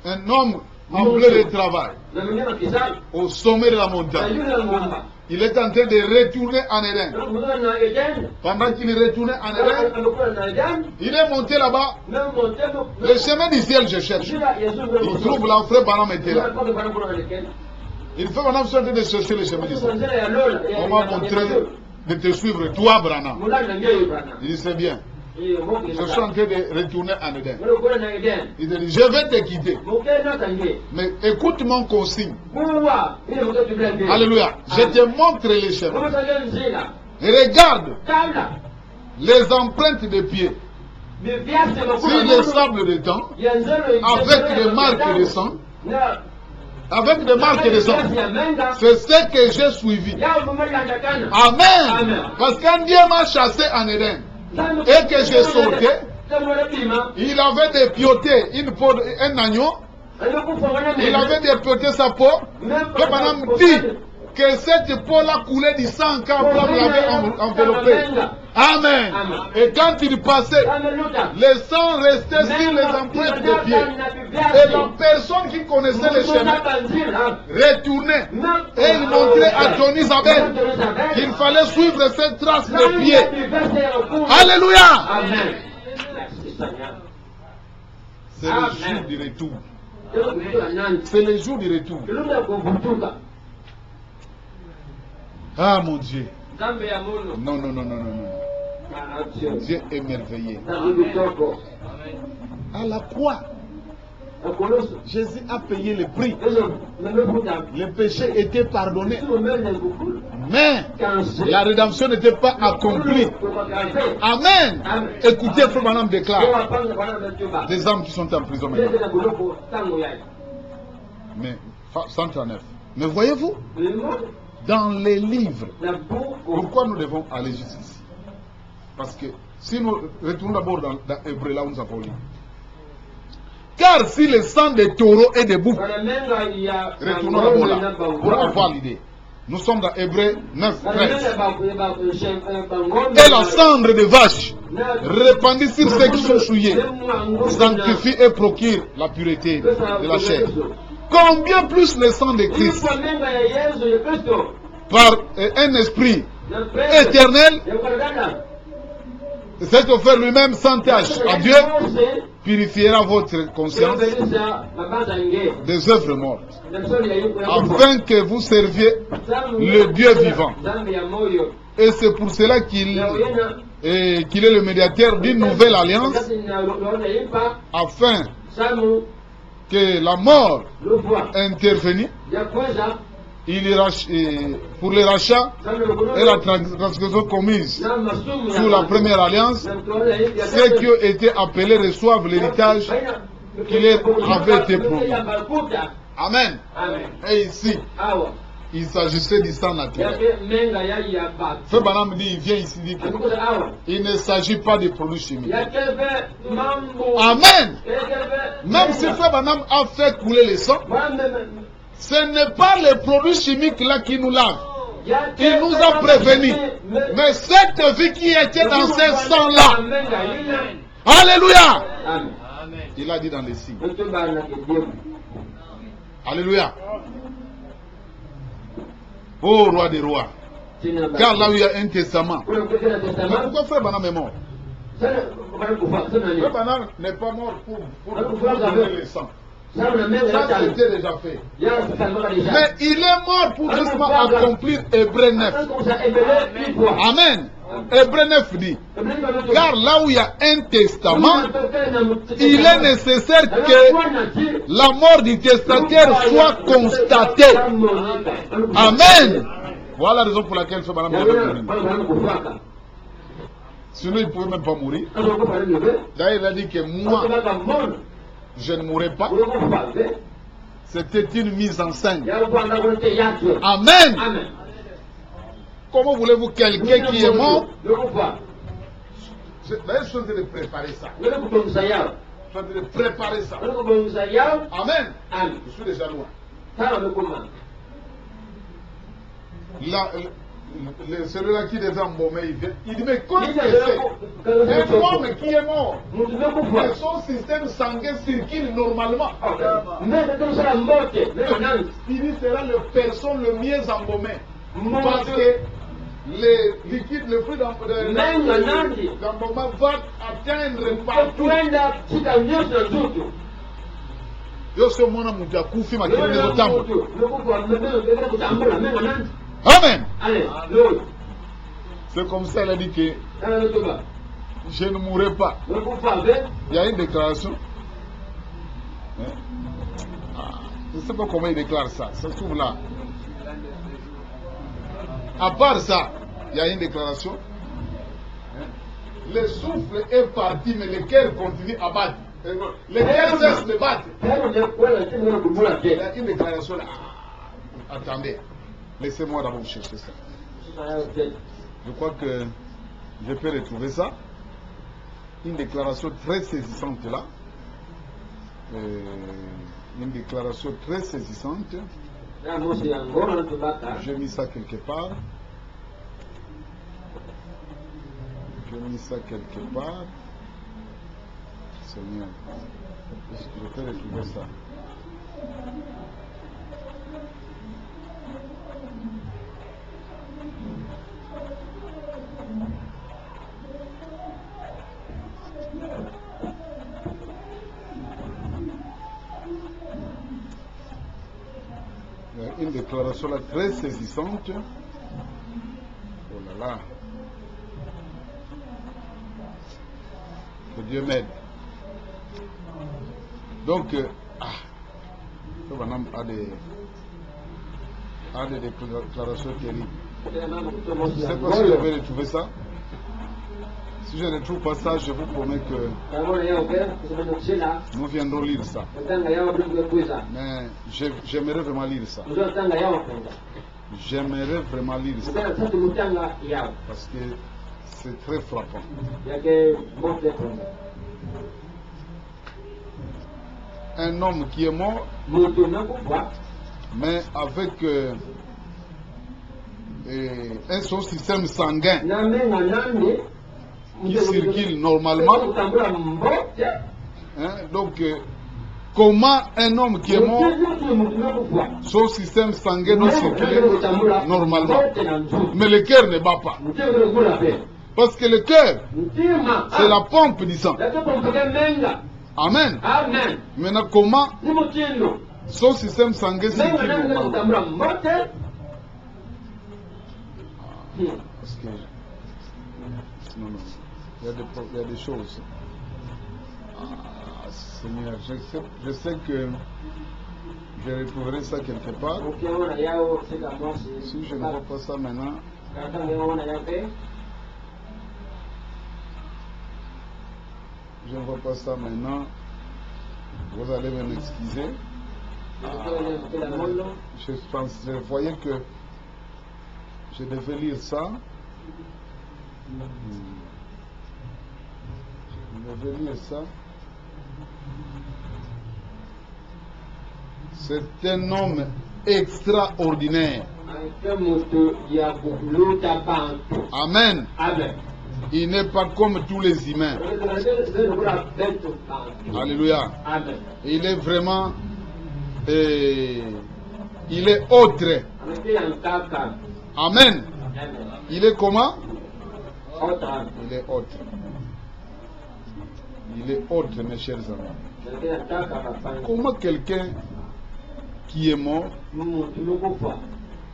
Un homme en plein de travail, au sommet de la montagne. Il est en train de retourner en Éden. Pendant qu'il retournait en Éden, il est monté là-bas. Le chemin du ciel, je cherche. Il trouve là, frère Branham était là. Il fait maintenant sorte de chercher le chemin du ciel. On m'a montré de te suivre, toi, Branham. Il dit: c'est bien. Je suis en train de retourner en Éden. Il dit: je vais te quitter. Mais écoute mon consigne. Alléluia. Je te montre les chemins. Regarde les empreintes de pieds. Sur les sables de temps, avec des marques de sang. Avec des marques de sang. C'est ce que j'ai suivi. Amen. Parce qu'un Dieu m'a chassé en Éden. Et que j'ai sauté, il avait dépioté un agneau, il avait dépioté sa peau, et Madame dit que cette peau-là coulait du sang quand Abraham l'avait enveloppé. Amen. Et quand il passait, le sang restait sur les empreintes des pieds. Et la personne qui connaissait le chemin retournait et il montrait à John Isabelle qu'il fallait suivre cette trace de pieds. Alléluia. C'est le jour du retour. C'est le jour du retour. Ah mon Dieu. Non, non, non, non, non, non. Dieu est merveilleux. À la croix, Jésus a payé le prix. Le péché était pardonné. Mais la rédemption n'était pas accomplie. Amen. Écoutez, frère Branham déclare des âmes qui sont en prison maintenant. Mais 139. Mais voyez-vous, dans les livres, pourquoi nous devons aller jusqu'ici? Parce que si nous retournons d'abord dans Hébreu, là où nous avons lu. Car si le sang des taureaux et des boucs, retournons d'abord là, pour avoir l'idée. Nous sommes dans Hébreu 9, 13. Et la cendre de vache, répandue sur ceux qui sont souillés, sanctifie et procure la pureté de la chair. Combien plus le sang de Christ, par un esprit éternel, s'est offert lui-même sans tâche à Dieu, purifiera votre conscience des œuvres mortes, afin que vous serviez le Dieu vivant. Et c'est pour cela qu'il est le médiateur d'une nouvelle alliance, afin que la mort intervenue, pour les rachats et la transgression commise sous la première alliance, ceux qui ont été appelés reçoivent l'héritage qui leur avait été promis. Amen. Et ici, Il s'agissait du sang naturel. Frère Branham dit, il vient ici dire qu'il ne s'agit pas de produits chimiques. Amen. Même si Frère Branham a fait couler le sang, ce n'est pas les produits chimiques là qui nous lavent. Il nous a prévenus. Mais cette vie qui était dans ce sang-là, alléluia, il a dit dans les signes. Alléluia. Oh roi des rois. Car là où il y a un testament. Mais pourquoi Frère Branham est mort? Frère Branham n'est pas mort pour donner le sang. Ça c'était déjà fait. Mais il est mort pour justement accomplir Hébreux 9. Amen. Hébreux 9 dit, car là où il y a un testament, il est nécessaire que la mort du testataire soit constatée. Amen. Voilà la raison pour laquelle ce madame devait mourir. Sinon il ne pouvait même pas mourir. D'ailleurs il a dit que moi, je ne mourrai pas. C'était une mise en scène. Amen. Comment voulez-vous quelqu'un qui est mort? D'ailleurs, je suis en train de préparer ça. Je suis en train de préparer ça. Amen. Je suis déjà loin. Celui-là qui devait embaumer, il vient. Il dit, mais qu'est-ce que c'est? Un homme qui est mort. Et son système sanguin circule normalement. Il dit, c'est là la personne le mieux embaumée. Parce que les liquides, le fruit d'embaumement va atteindre partout. Yo se mwana mutu akufi makini nezotambo. Amen. C'est comme ça, elle a dit que je ne mourrai pas. Il y a une déclaration. Je ne sais pas comment il déclare ça. Ça se trouve là. À part ça, il y a une déclaration. Le souffle est parti, mais le cœur continue à battre. Le cœur cesse de battre. Il y a une déclaration là. Attendez. Laissez-moi d'abord chercher ça. Je crois que je peux retrouver ça. Une déclaration très saisissante là. Une déclaration très saisissante. J'ai mis ça quelque part. J'ai mis ça quelque part. Seigneur, je peux retrouver ça. Une déclaration là très saisissante. Oh là là. Que Dieu m'aide. Donc, le bonhomme a des déclarations terribles. Je ne sais pas si je vais retrouver ça. Si je ne trouve pas ça, je vous promets que nous viendrons lire ça. Mais j'aimerais vraiment lire ça. J'aimerais vraiment lire ça. Parce que c'est très frappant. Un homme qui est mort, mais avec son système sanguin qui circule normalement. Donc, comment un homme qui est mort, son système sanguin doit circuler normalement, mais le cœur ne bat pas. Parce que le cœur, c'est la pompe du sang. Amen. Maintenant, comment son système sanguin circule normalement? Parce que non, il y a des choses. Seigneur, je sais que je retrouverai ça quelque part. Si je ne vois pas ça maintenant, je ne vois pas ça maintenant, vous allez m'excuser. Je voyais que je devais lire ça. Je devais lire ça. C'est un homme extraordinaire. Amen. Il n'est pas comme tous les humains. Alléluia. Il est vraiment... il est autre. Amen. Il est comment? Il est autre. Il est autre, mes chers amis. Comment quelqu'un qui est mort,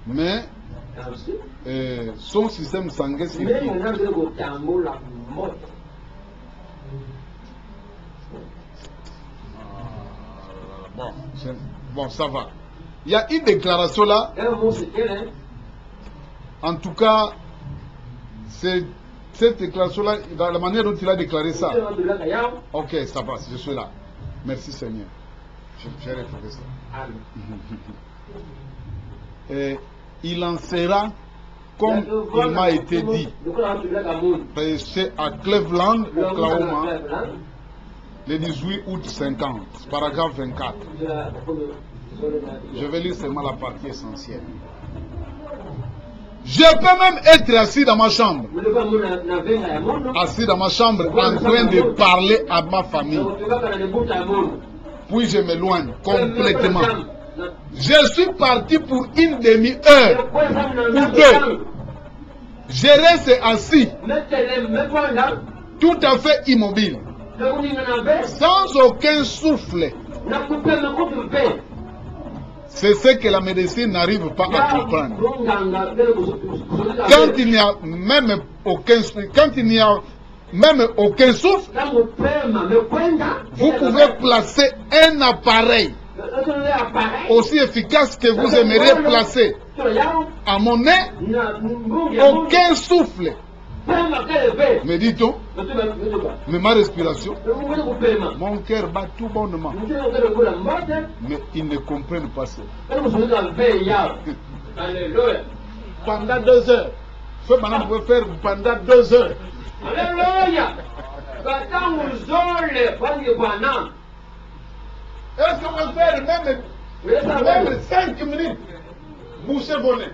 mais son système sanguin circule. Bon, ça va. Il y a une déclaration là. En tout cas, cette déclaration-là, la manière dont il a déclaré ça. Ok, ça va, je suis là. Merci Seigneur. J'ai retrouvé ça. Et il en sera comme il m'a été dit. C'est à Cleveland, Oklahoma, le 18 août 50, paragraphe 24. Je vais lire seulement la partie essentielle. Je peux même être assis dans ma chambre. Assis dans ma chambre en train de parler à ma famille. Puis je m'éloigne complètement. Je suis parti pour une demi-heure ou deux. Je reste assis, tout à fait immobile, sans aucun souffle. C'est ce que la médecine n'arrive pas à comprendre. Quand il n'y a même aucun souffle, vous pouvez placer un appareil aussi efficace que vous aimeriez placer à mon nez, aucun souffle. Mais dit-on, mais ma respiration, mon cœur bat tout bonnement. Mais ils ne comprennent pas ça. Pendant 2 heures. Ce madame peut faire pendant 2 heures. Est-ce qu'on peut faire même 5 minutes? Boucher bonnet.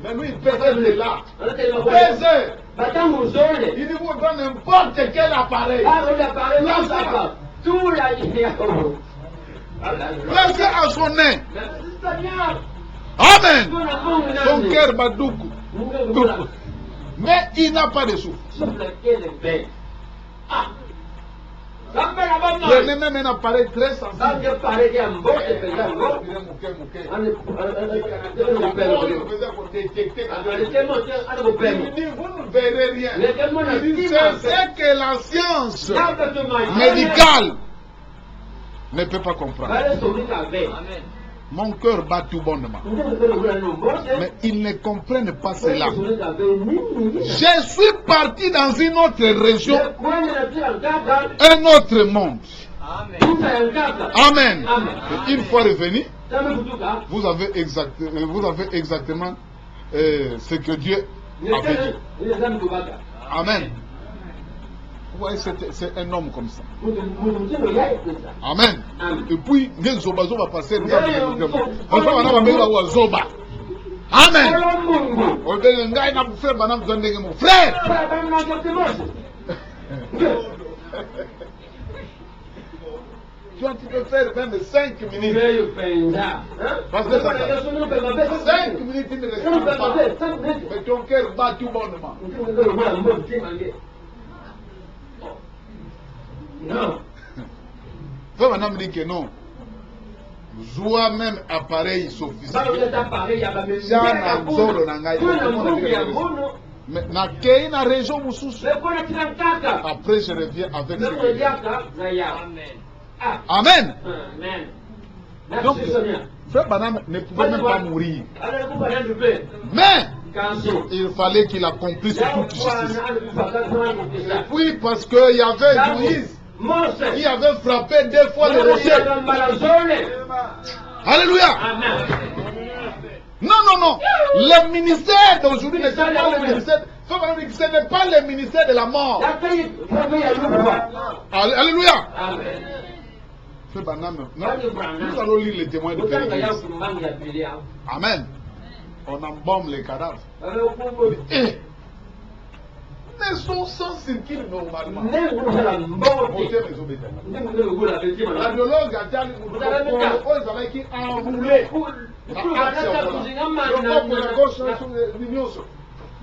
Mais lui, il peut être là. 2 heures. Il vous donne n'importe quel appareil. Placez à son nez. Amen. Son cœur bat doukou. Mais il n'a pas de souffle. Prenez même un appareil très sensible. Vous ne verrez rien. C'est que la science médicale ne peut pas comprendre. Mon cœur bat tout bonnement. Mais ils ne comprennent pas cela. Je suis parti dans une autre région, un autre monde. Amen. Et une fois revenu, vous avez exactement ce que Dieu avait dit. Amen. Vous voyez, c'est un homme comme ça. Amen. Et puis, les Zobazo va passer. Amen. Frère. Tu peux faire même 5 minutes. Parce que ça, 5 minutes, il ne reste pas. Mais ton cœur bat tout bonnement. Non. Frère Madame dit que non. Joua même appareil sophistiqué. Mais na kei na région mususu. Après je reviens avec ce que Amen. Donc, Frère Madame ne pouvait même pas mourir. Mais il fallait qu'il accomplisse toute justice. Et puis parce qu'il y avait Moïse qui avait frappé 2 fois le rocher. Alléluia. Non. Le ministère d'aujourd'hui n'est pas le ministère. Ce n'est pas le ministère de la mort. Alléluia. Nous allons lire les témoins de Père. Amen. On embaume les cadavres. Mais son sang circule normalement. Radiologue a dit qui a enroulé.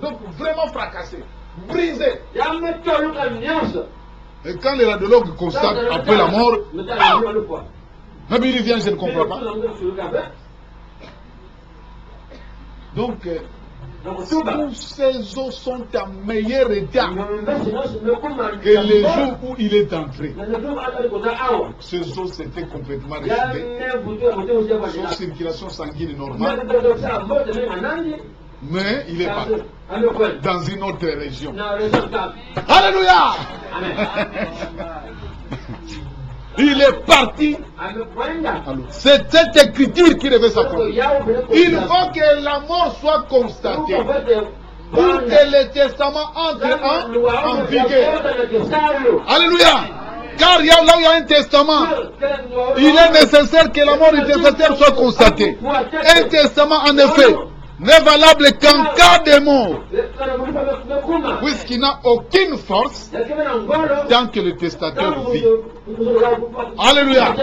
Donc vraiment fracassé, brisé. Et quand les radiologues constatent après la mort, même il vient, je ne comprends pas. Donc, tous ces os sont en meilleur état que les jours où il est entré. Ces os étaient complètement rejetés. Son circulation sanguine normale. Mais il est parti dans une autre région. Alléluia. Il est parti. C'est cette écriture qui devait s'accomplir. Il faut que la mort soit constatée pour que le testament entre en vigueur. Alléluia. Car là où il y a un testament, il est nécessaire que la mort du testataire soit constatée. Un testament, en effet, n'est valable qu'en cas de mort, puisqu'il n'a aucune force tant que le testateur vit. Alléluia.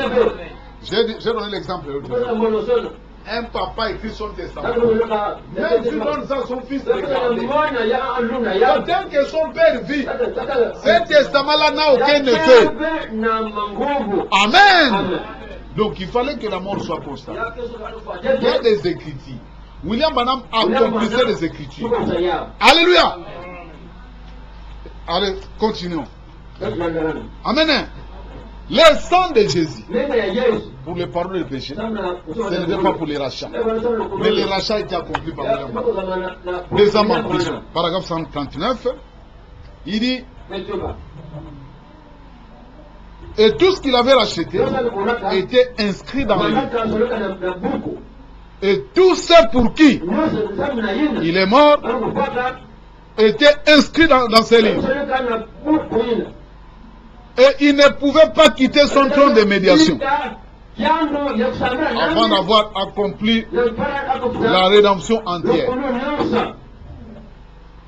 J'ai donné l'exemple. Un papa écrit son testament. Même s'il donne ça à son fils de garder. Tant que son père vit, ce testament-là n'a aucun effet. Amen. Donc il fallait que la mort soit constante. Il y a des écritures. William Branham accomplissait les Écritures. Alléluia. Allez, continuons. Amen. Le sang de Jésus, pour les pardons des péchés, ce n'était pas pour les rachats. Mais les rachats étaient accomplis par William Branham. 2 ans en prison. Paragraphe 139. Il dit: et tout ce qu'il avait racheté était inscrit dans le livre. Et tout ce pour qui il est mort était inscrit dans ces livres. Et il ne pouvait pas quitter son trône de médiation avant d'avoir accompli la rédemption entière.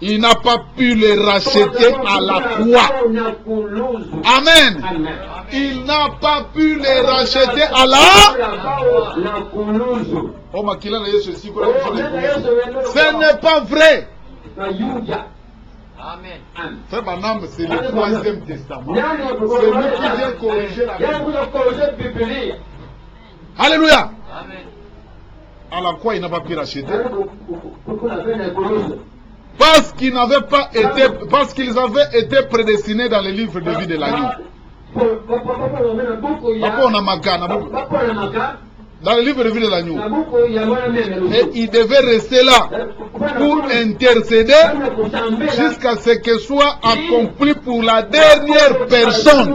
Il n'a pas pu les racheter à la croix. Amen. Il n'a pas pu les racheter à la... Oh, ce n'est pas vrai. Amen. Frère Branham, c'est le 3e testament. C'est lui qui vient corriger la Bible. Alléluia. Amen. À la croix, il n'a pas pu racheter. Parce qu'ils n'avaient pas été, parce qu'ils avaient été prédestinés dans le livre de vie de l'agneau. Dans le livre de vie de l'agneau. Et il devait rester là pour intercéder jusqu'à ce que soit accompli pour la dernière personne.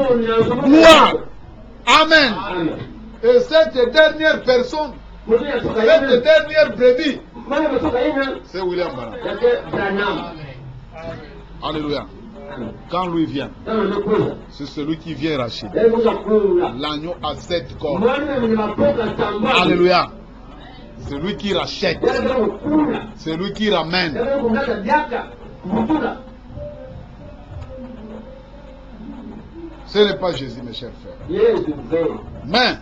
Gloire. Amen. Et cette dernière personne, cette dernière brebis, c'est William Branham. Alléluia. Quand lui vient, c'est celui qui vient racheter. L'agneau a 7 cornes. Alléluia. C'est lui qui rachète. C'est lui qui ramène. Ce n'est pas Jésus, mes chers frères. Mais,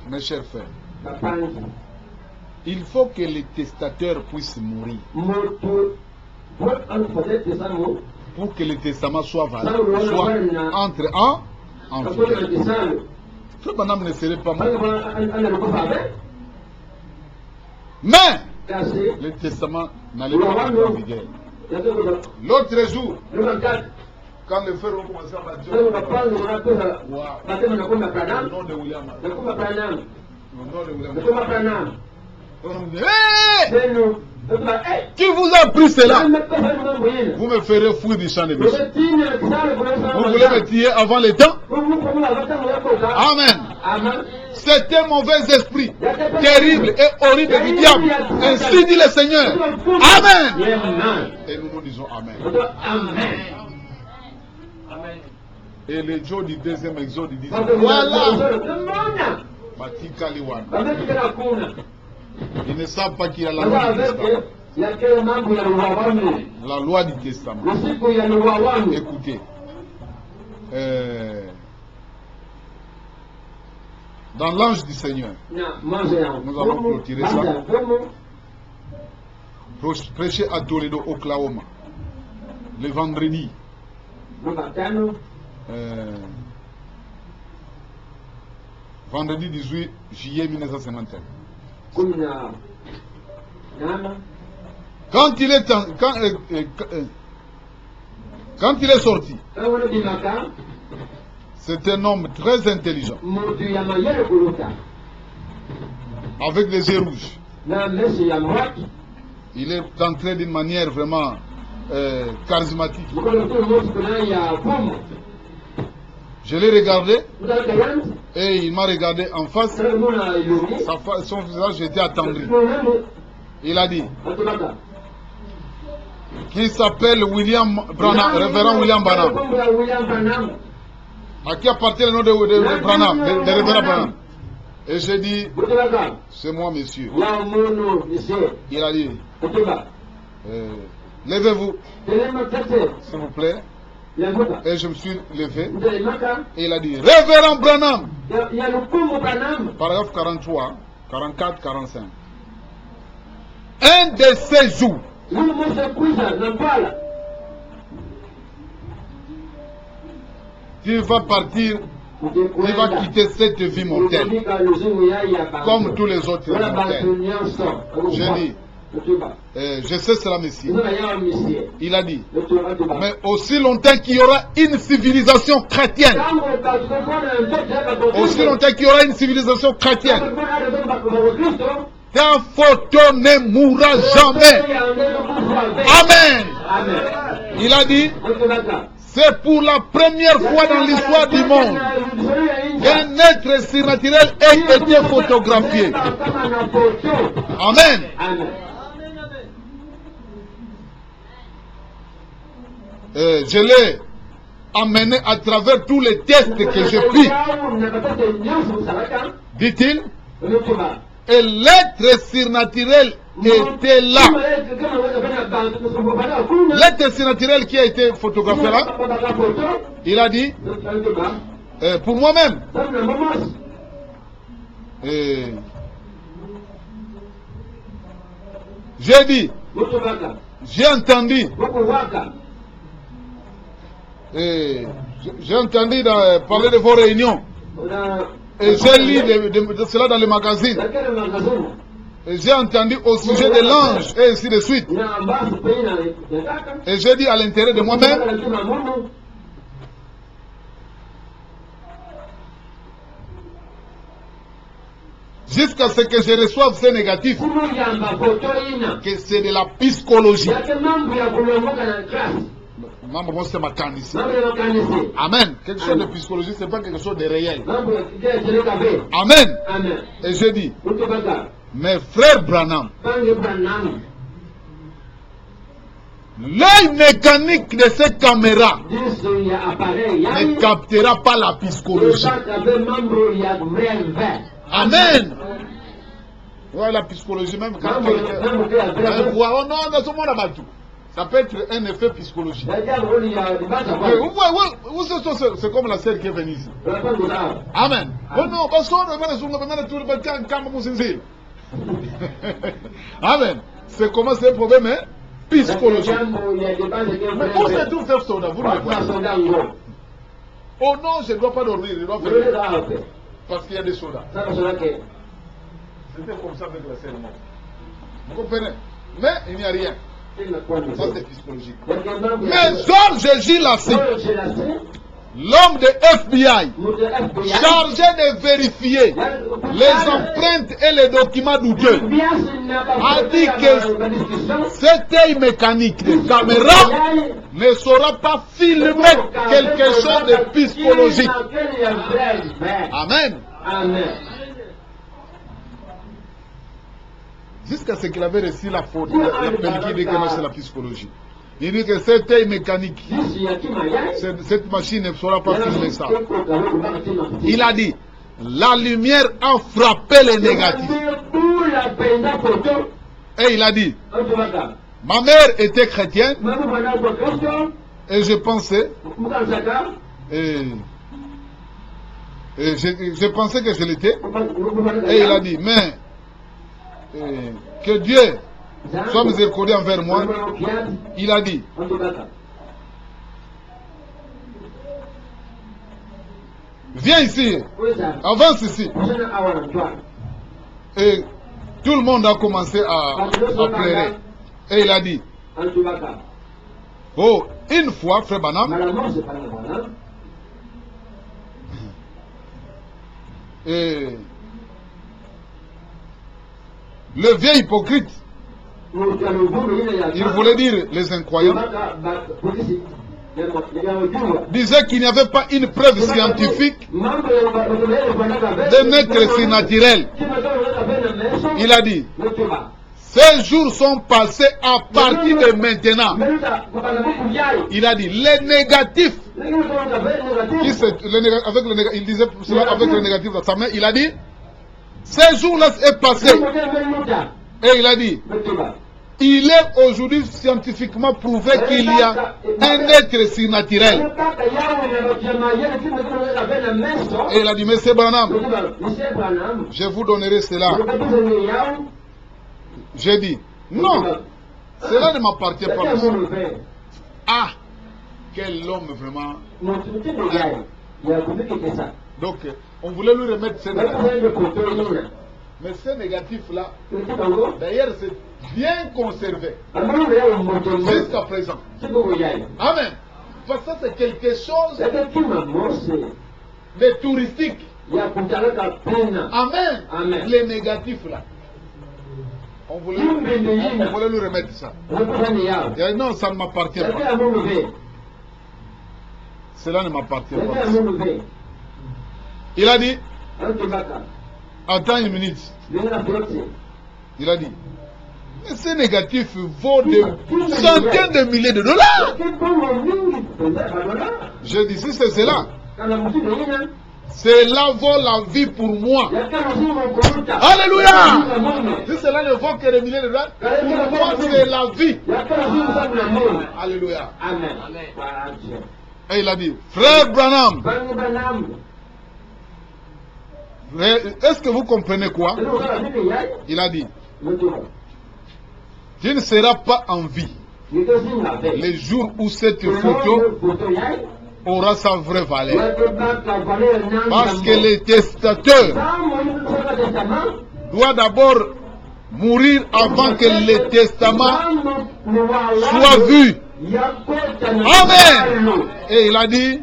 mes chers frères, il faut que les testateurs puissent mourir pour que le testament soit valable, soit entre en vigueur. Frère Branham ne serait pas mort. Mais le testament n'allait pas être en vigueur. L'autre jour, quand les frères ont commencé à dire le nom de William Branham, le nom de William Branham, Qui vous a appris cela? Vous me ferez fuir du champ de mission. Vous voulez me tuer avant le temps? Amen. C'est un mauvais esprit, terrible et horrible du diable. Ainsi dit le Seigneur. Amen. Et nous nous disons Amen. Et le jour du deuxième exode, il dit voilà. Ils ne savent pas qu'il y a la loi du testament. La loi du testament. Écoutez. Dans l'ange du Seigneur, nous avons clôturé ça. Prêcher à Toledo, Oklahoma, le vendredi. Vendredi 18 juillet 1951. Quand il est sorti, c'est un homme très intelligent, avec des yeux rouges. Il est entré d'une manière vraiment charismatique. Je l'ai regardé et il m'a regardé en face. Son visage était attendri. Il a dit qu'il s'appelle William Branham, révérend William Branham. À qui appartient le nom de Branham, de révérend Branham? Et j'ai dit, c'est moi, monsieur. Il a dit, levez-vous, s'il vous plaît. Et je me suis levé. Et il a dit, révérend Branham. Paragraphe 43, 44, 45. Un de ces jours, tu vas partir, tu vas quitter cette vie mortelle, comme tous les autres mortels. J'ai dit, je sais cela, Messie. Il a dit, mais aussi longtemps qu'il y aura une civilisation chrétienne, aussi longtemps qu'il y aura une civilisation chrétienne, ta photo ne mourra jamais. Amen. Il a dit, c'est pour la première fois dans l'histoire du monde qu'un être surnaturel ait été photographié. Amen. Je l'ai amené à travers tous les tests que j'ai pris, dit-il, et l'être surnaturel était là. L'être surnaturel qui a été photographié là, il a dit, pour moi-même, j'ai dit, j'ai entendu, parler de vos réunions. Et j'ai lu de cela dans les magazines. Et j'ai entendu au sujet de l'ange, et ainsi de suite. Et j'ai dit à l'intérieur de moi-même, jusqu'à ce que je reçoive ces négatifs, que c'est de la psychologie. Amen. Quelque chose de psychologie, ce n'est pas quelque chose de réel. Amen. Et je dis, mes frères Branham, l'œil mécanique de cette caméra ne captera pas la psychologie. Amen. Ouais, la psychologie même quand oh non, ça peut être un effet psychologique. C'est comme la sœur qui est venue ici. Amen. Oh non, amen. C'est comment c'est un problème psychologique. Mais où se trouve ce soldat? Vous ne le voyez. Oh non, je ne dois pas dormir, je dois faire. Parce qu'il y a des soldats. C'était comme ça avec la cérémonie. Vous comprenez? Mais il n'y a rien. Ça c'est psychologique. Mais Georges Gilles Lassie, l'homme de FBI, chargé de vérifier les empreintes et les documents douteux, a dit que cet œil mécanique de caméra ne saura pas filmer quelque chose de psychologique. Amen. Jusqu'à ce qu'il avait reçu la faute, la pellicule dit que non, c'est la psychologie. Il dit que cet œil mécanique, cette machine ne saura pas filmer ça. Il a dit, la lumière a frappé les négatifs. Et il a dit, ma mère était chrétienne et je pensais, je pensais que je l'étais. Et il a dit, mais que Dieu soit miséricordieux envers moi. Il a dit, viens ici, avance ici. Et tout le monde a commencé à pleurer. Et il a dit, oh, une fois, frère Branham, et le vieil hypocrite, il voulait dire les incroyants, disait qu'il n'y avait pas une preuve scientifique de notre surnaturel. Il a dit, ces jours sont passés à partir de maintenant. Il a dit, les négatifs, il disait cela avec le négatif dans sa main, il a dit, ces jours-là est passé. Et il a dit, il est aujourd'hui scientifiquement prouvé qu'il y a un être surnaturel. Et il a dit, Monsieur Branham, je vous donnerai cela. J'ai dit, non, cela ne m'appartient pas, monsieur. Ah, quel homme vraiment. Donc, on voulait lui remettre ces négatifs. Mais ces négatifs-là, d'ailleurs, c'est bien conservé jusqu'à présent. Amen. Parce que c'est quelque chose de touristique. Amen. Les négatifs-là. On voulait lui remettre ça. Il a dit, non, ça ne m'appartient pas. Cela ne m'appartient pas. Il a dit, attends une minute. Il a dit, mais ces négatifs vaut des centaines de milliers de dollars. J'ai dit, si c'est cela, cela vaut la vie pour moi. Alléluia. Si cela ne vaut que des milliers de dollars, pour moi c'est la vie. Alléluia. Et il a dit, frère Branham, est-ce que vous comprenez quoi? Il a dit, tu ne seras pas en vie le jour où cette photo aura sa vraie valeur. Parce que le testateur doit d'abord mourir avant que le testament soit vu. Amen. Et il a dit,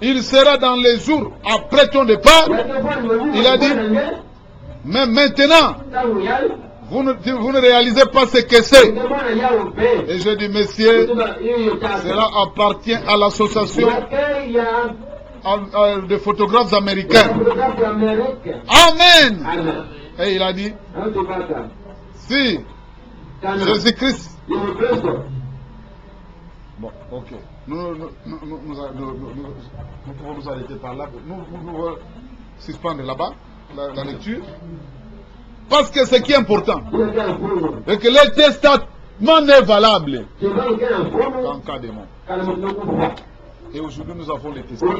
il sera dans les jours après ton départ. Il a dit, mais maintenant, vous ne réalisez pas ce que c'est. Et je dis, messieurs, cela appartient à l'association de photographes américains. Amen. Et il a dit, si Jésus-Christ... Bon, ok. Nous pouvons nous arrêter par là. Nous pouvons suspendre là-bas la lecture. Parce que ce qui est important, c'est que le testament n'est valable qu'en cas de mort. Et aujourd'hui, nous avons le testament.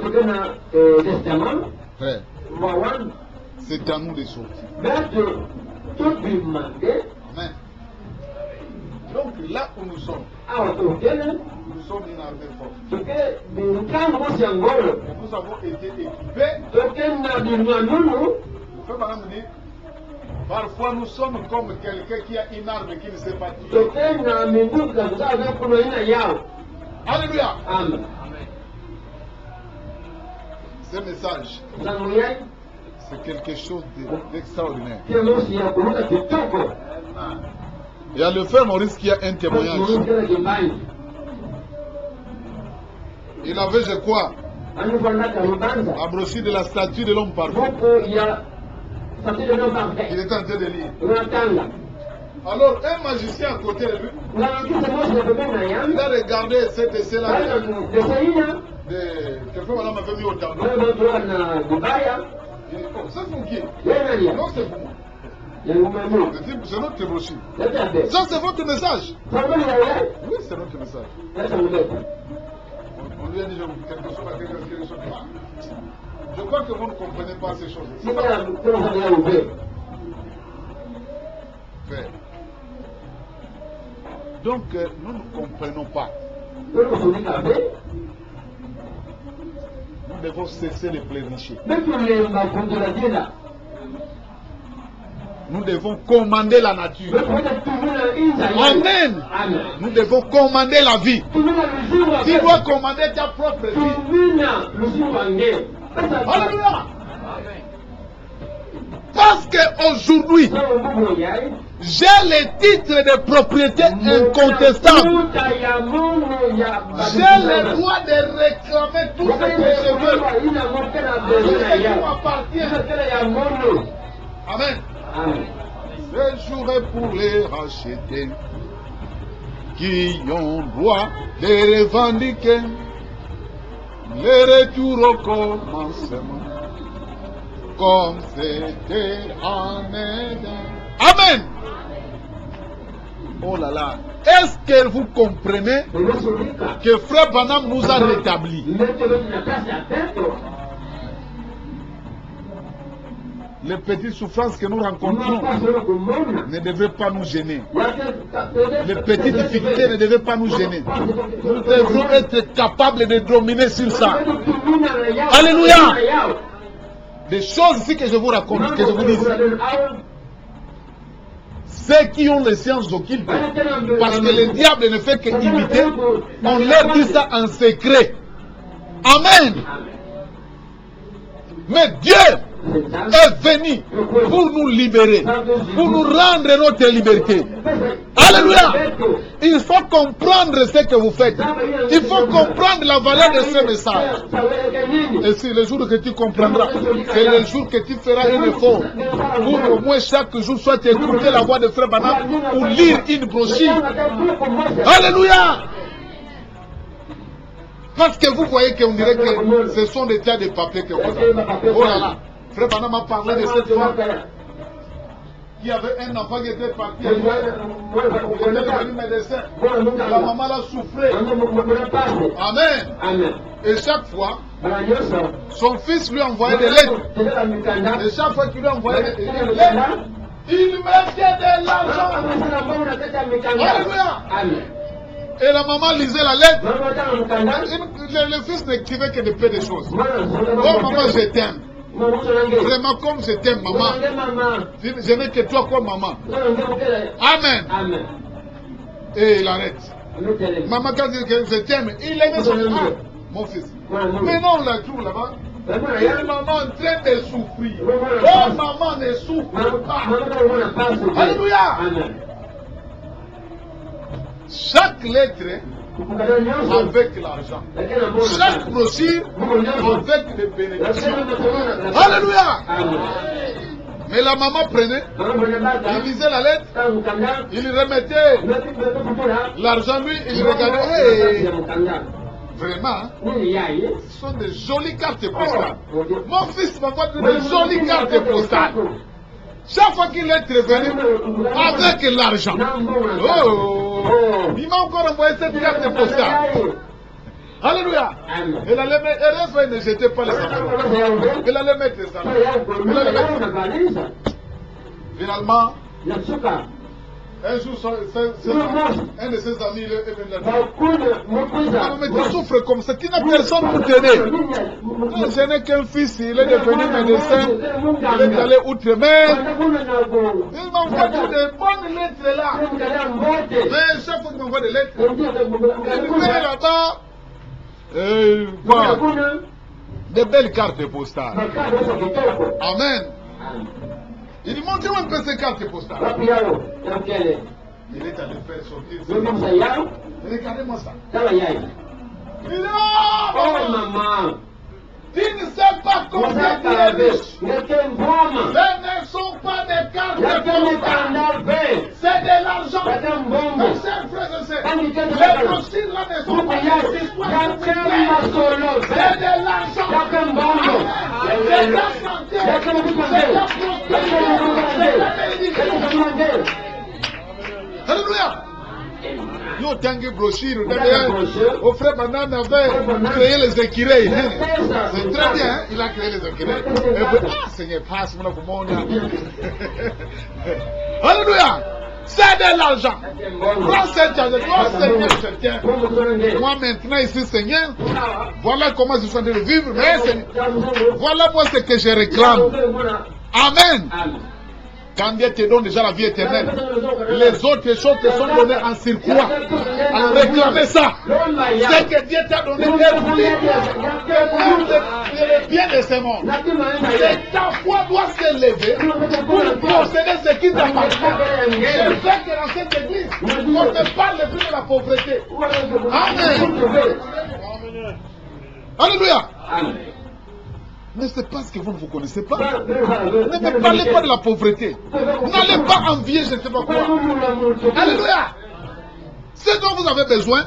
Frère, c'est à nous de sortir. Amen. Donc là où nous sommes, nous sommes une armée forte. Et nous avons été équipés. Frère Branham dit, parfois nous sommes comme quelqu'un qui a une arme qui ne sait pas tirer. Alléluia. Amen. Ce message, c'est quelque chose d'extraordinaire. Il y a le frère Maurice qui a un témoignage. Il avait, je crois, la brochure de la statue de l'homme parfait. Il était en train de lire. Alors, un magicien à côté de lui, il a regardé cette essai-là. Quelqu'un madame avait mis au tableau. Il dit, oh, c'est vous qui? Non, c'est vous. C'est notre brochure. Ça, c'est votre message. Oui, c'est notre message. On lui a dit quelque chose. Je crois que vous ne comprenez pas ces choses. Donc, nous ne comprenons pas. Nous devons cesser les pleurnicher. Nous devons commander la nature. Amen. Nous devons commander la vie. Tu dois commander ta propre vie. Alléluia. Parce qu'aujourd'hui, j'ai les titres de propriété incontestables. J'ai le droit de réclamer tout ce que je veux. Tout ce qui m'appartient. Amen. Je jouerai pour les racheter qui ont droit de revendiquer le retour au commencement comme c'était en Éden. Amen. Oh là là. Est-ce que vous comprenez que Frère Branham nous a rétablis? Les petites souffrances que nous rencontrons ne devraient pas nous gêner. Les petites difficultés ne devraient pas nous gêner. Nous devrons être capables de dominer sur ça. Alléluia. Des choses ici que je vous raconte, que je vous dis. Ceux qui ont les sciences occultes, parce que le diable ne fait qu'imiter, on leur dit ça en secret. Amen. Mais Dieu est venu pour nous libérer, pour nous rendre notre liberté. Alléluia. Il faut comprendre ce que vous faites. Il faut comprendre la valeur de ce message. Et c'est le jour que tu comprendras, c'est le jour que tu feras un effort pour au moins chaque jour soit écouter la voix de Frère Branham ou lire une brochure. Alléluia. Parce que vous voyez qu'on dirait que ce sont des tas de papiers que vous avez. Oh là là. Frère Branham a parlé de cette femme qui avait un enfant qui était parti. Il était devenu médecin. La maman l'a soufflé. Amen. Et chaque fois, son fils lui envoyait des lettres. Et chaque fois qu'il lui envoyait des lettres, il mettait de l'argent. Alléluia. Et la maman lisait la lettre. Le fils n'écrivait que de peu de choses. Oh maman, je t'aime. Vraiment comme je t'aime, maman. Je n'ai que toi comme maman. Amen. Et il arrête. Maman, quand il dit que je t'aime, il aimait son fils. Mon fils. Mais non, on la trouve là-bas. Et maman en train de souffrir. Oh maman ne souffre pas. Alléluia. Chaque lettre avec l'argent. Chaque brochure avec les bénédictions. Alléluia. Mais la maman prenait, il lisait la lettre, il remettait l'argent lui, il regardait. Hey, vraiment, ce sont des jolies cartes postales. Mon fils m'a fait de jolies cartes postales. Chaque fois qu'il est revenu avec l'argent, oh, il m'a encore envoyé cette carte postale. Alléluia. Il allait mettre, heureusement, il ne jetait pas les enfants. Il allait mettre les enfants. Il allait mettre. Finalement, un jour, un de ses amis est venu là. Mais tu souffres comme ça, tu n'as personne pour t'aider. Je n'ai qu'un fils, il est devenu médecin, il est allé outre-mer. Il m'envoie de bonnes lettres là. Mais chaque fois qu'il m'envoie des lettres, il vient là-bas. de belles cartes postales. Amen. Il dit, montrez-moi un peu ces cartes postales. Il est allé faire sortir. Regardez-moi ça. Il dit, oh maman, tu ne sais pas combien tu es riche. Ce ne sont pas des cartes postales. C'est de l'argent. Mes chers frères et sœurs, les brochures là ne sont pas des histoires. C'est de l'argent. C'est la santé. C'est la prospérité. Alléluia. Yo tangi brochure, au frère Banane avait créé les écureuils. C'est très bien, il a créé les écureuils. Et puis, ah Seigneur, passe-moi pour mon âme. Alléluia. C'est de l'argent. Prends cet argent. Toi, Seigneur, je tiens. Moi maintenant ici, Seigneur, voilà comment je suis en train de vivre. Mais Seigneur, voilà moi ce que je réclame. Amen. Quand Dieu te donne déjà la vie éternelle, les autres choses te sont données en surcroît. Alors réclamez ça. C'est que Dieu t'a donné le bien de ce monde. Et ta foi doit s'élever pour posséder ce qui t'appartient. Je veux que dans cette église, on ne parle plus de la pauvreté. Amen. Alléluia. Mais c'est parce que vous ne vous connaissez pas. Ne me parlez pas de la pauvreté. N'allez pas envier je ne sais pas quoi. Alléluia. Ce dont vous avez besoin,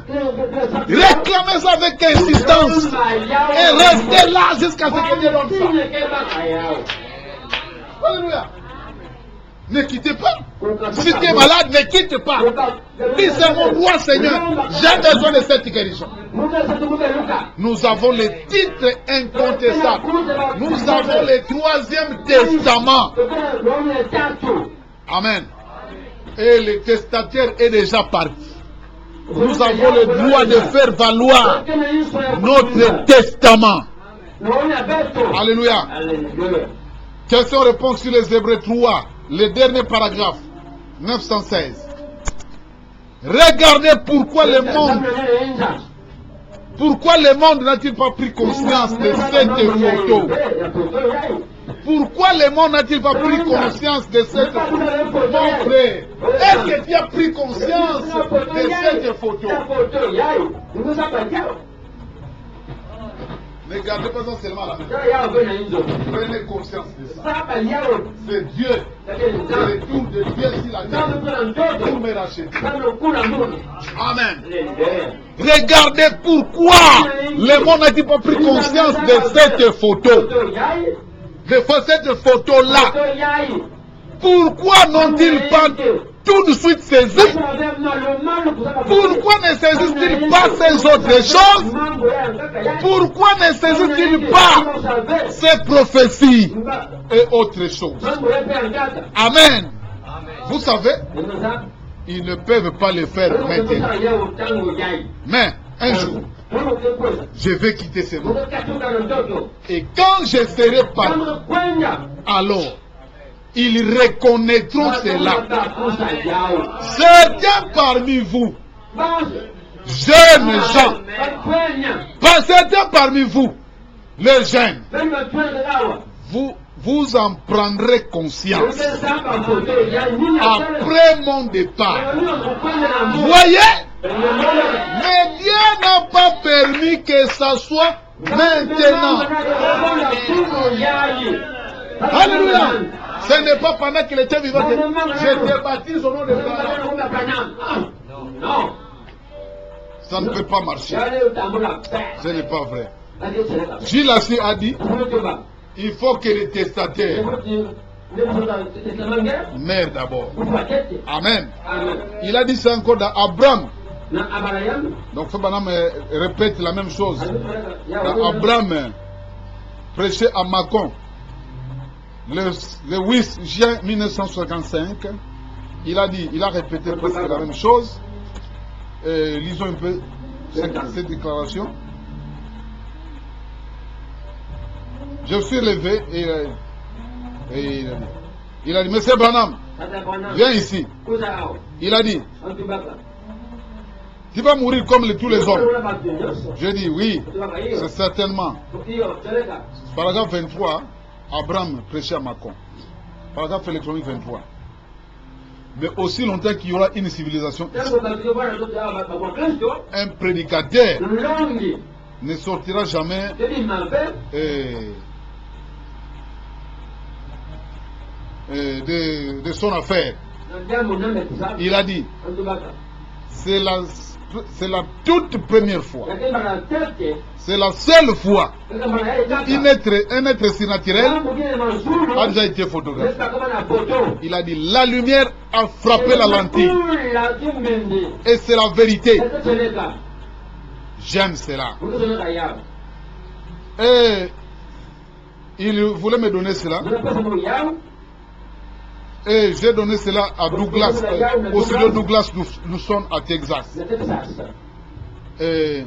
réclamez ça avec insistance. Et restez là jusqu'à ce que Dieu donne ça. Alléluia. Ne quittez pas. Si tu es malade, ne quitte pas. Dis c'est mon roi Seigneur. J'ai besoin de cette guérison. Nous avons les titres incontestables. Nous avons le 3e testament. Amen. Et le testataire est déjà parti. Nous avons le droit de faire valoir notre testament. Alléluia. Question-réponse sur les Hébreux 3. Le dernier paragraphe, 916. Regardez pourquoi le monde n'a-t-il pas pris conscience de cette photo? Pourquoi le monde n'a-t-il pas pris conscience de cette photo? Mon frère, est-ce que tu as pris conscience de cette photo? Ne gardez pas ça seulement là. Prenez conscience de ça. C'est Dieu. C'est le tour de Dieu sur la terre pour me racheter. Amen. Regardez pourquoi le monde n'a-t-il pas pris conscience de cette photo. De cette photo-là. Pourquoi n'ont-ils pas tout de suite saisi? Pourquoi ne saisissent-ils pas ces autres choses? Pourquoi ne saisissent-ils pas ces prophéties et autres choses? Amen. Vous savez, ils ne peuvent pas le faire maintenant. Mais un jour, je vais quitter ce monde. Et quand je serai parti, alors ils reconnaîtront cela. Certains parmi vous, jeunes gens, pas certains parmi vous, les jeunes, vous en prendrez conscience après mon départ. Voyez, mais Dieu n'a pas permis que ça soit maintenant. Alléluia. Ce n'est pas pendant qu'il était vivant que je te baptise au nom de Dieu. Non. Ça ne peut pas marcher. Ce n'est pas vrai. Gilles Assis a dit, il faut que les testataires meurent d'abord. Amen. Il a dit ça encore dans Abraham. Donc Frère Branham répète la même chose. Dans Abraham prêchait à Macon le 8 juin 1955, il a dit, il a répété presque la même chose. Lisons un peu cette déclaration. Je suis levé et il a dit, Monsieur Branham, viens ici. Il a dit, Tu vas mourir comme tous les hommes. Je dis oui, c'est certainement. Paragraphe 23, Abraham prêchait à Macron. Paragraphe électronique 23. Mais aussi longtemps qu'il y aura une civilisation, un prédicateur ne sortira jamais de son affaire. Il a dit, c'est la toute première fois, c'est la seule fois un être surnaturel a déjà été photographié. Il a dit, la lumière a frappé la lentille et c'est la vérité. J'aime cela. Et il voulait me donner cela. Et j'ai donné cela à Douglas, au studio Douglas, nous sommes à Texas. Et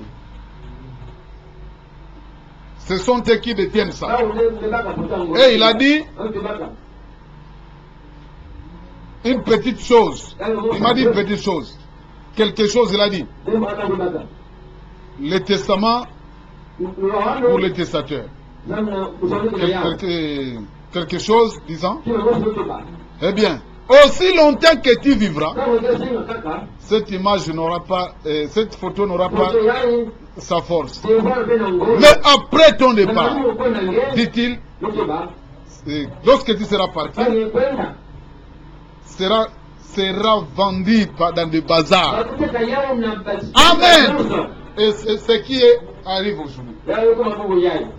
ce sont eux qui détiennent ça. Et il a dit une petite chose. Il m'a dit une petite chose. Quelque chose, il a dit. Le testament pour le testateur. Quelque chose, disant. Eh bien, aussi longtemps que tu vivras, cette image n'aura pas, cette photo n'aura pas sa force. Mais après ton départ, dit-il, lorsque tu seras parti, sera vendu dans des bazars. Amen. Et c'est ce qui arrive aujourd'hui.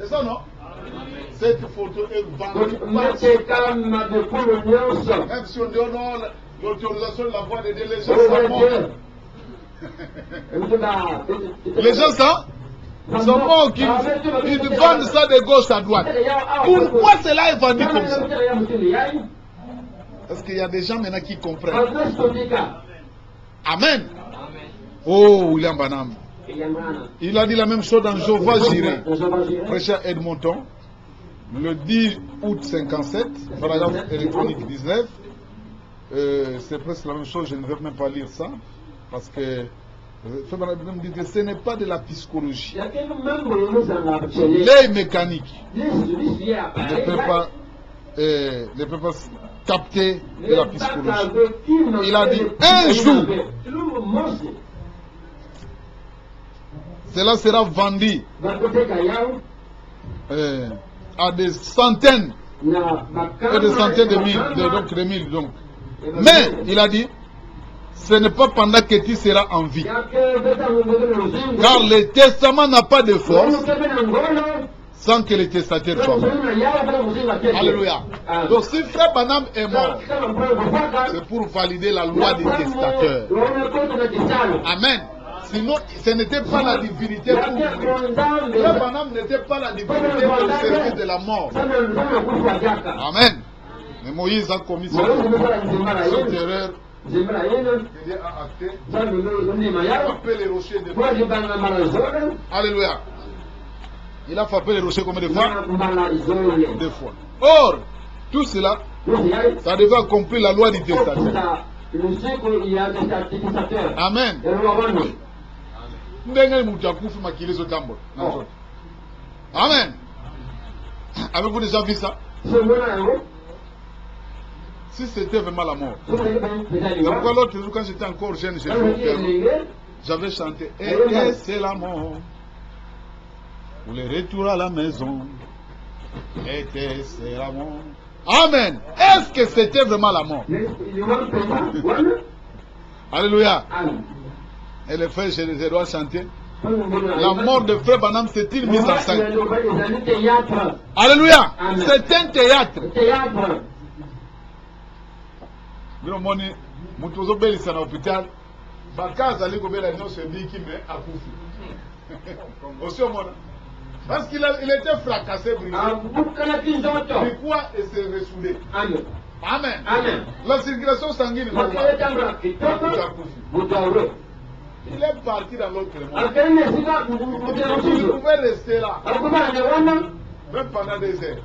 C'est ça, non? Cette photo est vendue. Même si on donne l'autorisation de la voix de Dieu, les gens s'en moquent. Les gens s'en moquent. Ils vendent ça de gauche à droite. Pourquoi cela est vendu comme ça? Parce qu'il y a des gens maintenant qui comprennent. Amen. Oh, William Branham. Il a dit la même chose dans Jéhovah Jireh, prêché à Edmonton. Le 10 août 57, paragraphe électronique 19, c'est presque la même chose, je ne vais même pas lire ça, parce que ce n'est pas de la psychologie. L'œil mécanique ne peut pas capter de la psychologie. Il a dit, un jour, cela sera vendu à des centaines et des centaines de mille, donc. Mais, il a dit, ce n'est pas pendant que tu seras en vie. Car le testament n'a pas de force sans que le testateur soit mort. Alléluia. Donc si Frère Branham est mort, c'est pour valider la loi des testateurs. Amen. Sinon, ce n'était pas la divinité pour mourir. Frère Branham n'était pas la divinité pour le service de la mort. Amen. Mais Moïse a commis cette erreur. Il a acté. Il a frappé les rochers de fois. Alléluia. Il a frappé les rochers combien de fois? 2 fois. Or, tout cela, ça devait accomplir la loi du testateur. Amen. Amen. Avez-vous déjà vu ça? Si c'était vraiment la mort. Pourquoi l'autre jour, quand j'étais encore jeune, j'avais chanté et c'est la mort. Pour le retour à la maison. Et c'est la mort. Amen. Est-ce que c'était vraiment la mort? Alléluia. Et les frères, je dois chanter. La mort de Frère Branham, c'est une mise en scène. Alléluia. C'est un théâtre. Parce qu'il était fracassé, brisé. Pourquoi il s'est ressoudé? Amen. La circulation sanguine. Il est parti dans l'autre monde. Il pouvait rester là. Même pendant des heures.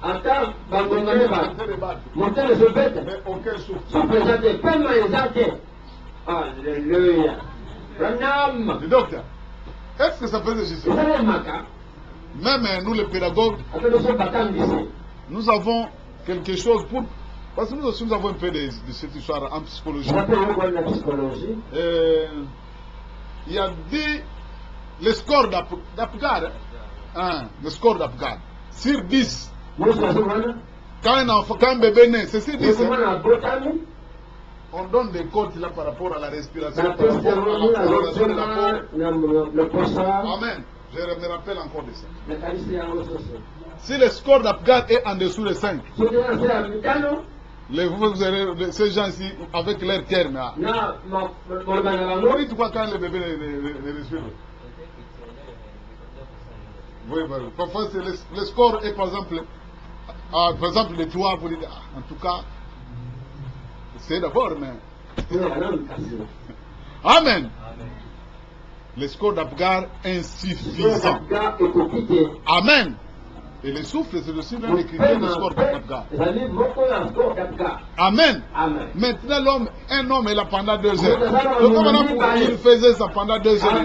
Mais aucun souffle. Alléluia. Branham. Le docteur, est-ce que ça faisait juste? Ezali maka. Même nous les pédagogues, Atoto so bakangisi. nous avons quelque chose pour... Parce que nous aussi nous avons un peu de cette histoire en psychologie. Zape yoko na psychologie. Il y a dit le score d'Apgar. Hein, le score d'Apgar. Sur 10. Mosu azomana. Quand un enfant, quand un bébé naît, c'est sur 10. Ezomana abotami. On donne des codes là par rapport à la respiration, Na par rapport à la coloration de la peau. le posa. Amen. Je me rappelle encore de ça. Na kanisi yango soso. Si le score d'Apgar est en dessous de 5, Soki na se ya mitano. vous aurez ces gens ici avec leur terme. Na moloba na bango. Oui, tu vois quand le bébé ne respire. Oui, parfois le score est par exemple de 3, vous dites, en tout cas, c'est d'abord, mais... Amen. Le score d'Apgar insuffisant. Amen. Et le souffle, c'est aussi l'un des critères du score d'Apgar. Amen. Maintenant, un homme est là pendant 2 heures. Donc, comment il faisait ça pendant 2 heures?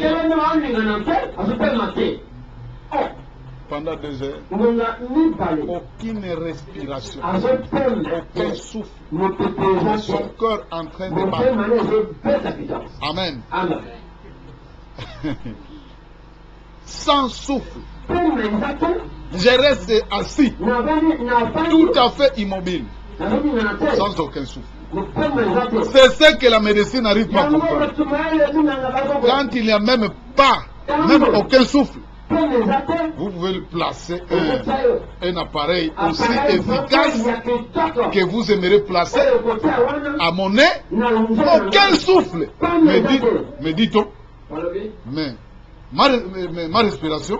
Pendant 2 heures, aucune respiration, aucun souffle, son cœur en train de battre. Amen. Sans souffle, je reste assis, tout à fait immobile, sans aucun souffle. C'est ce que la médecine n'arrive pas à comprendre. Quand il n'y a même aucun souffle, vous pouvez placer un appareil aussi efficace que vous aimeriez placer à mon nez. Aucun souffle. Mais dit-on, mais ma respiration,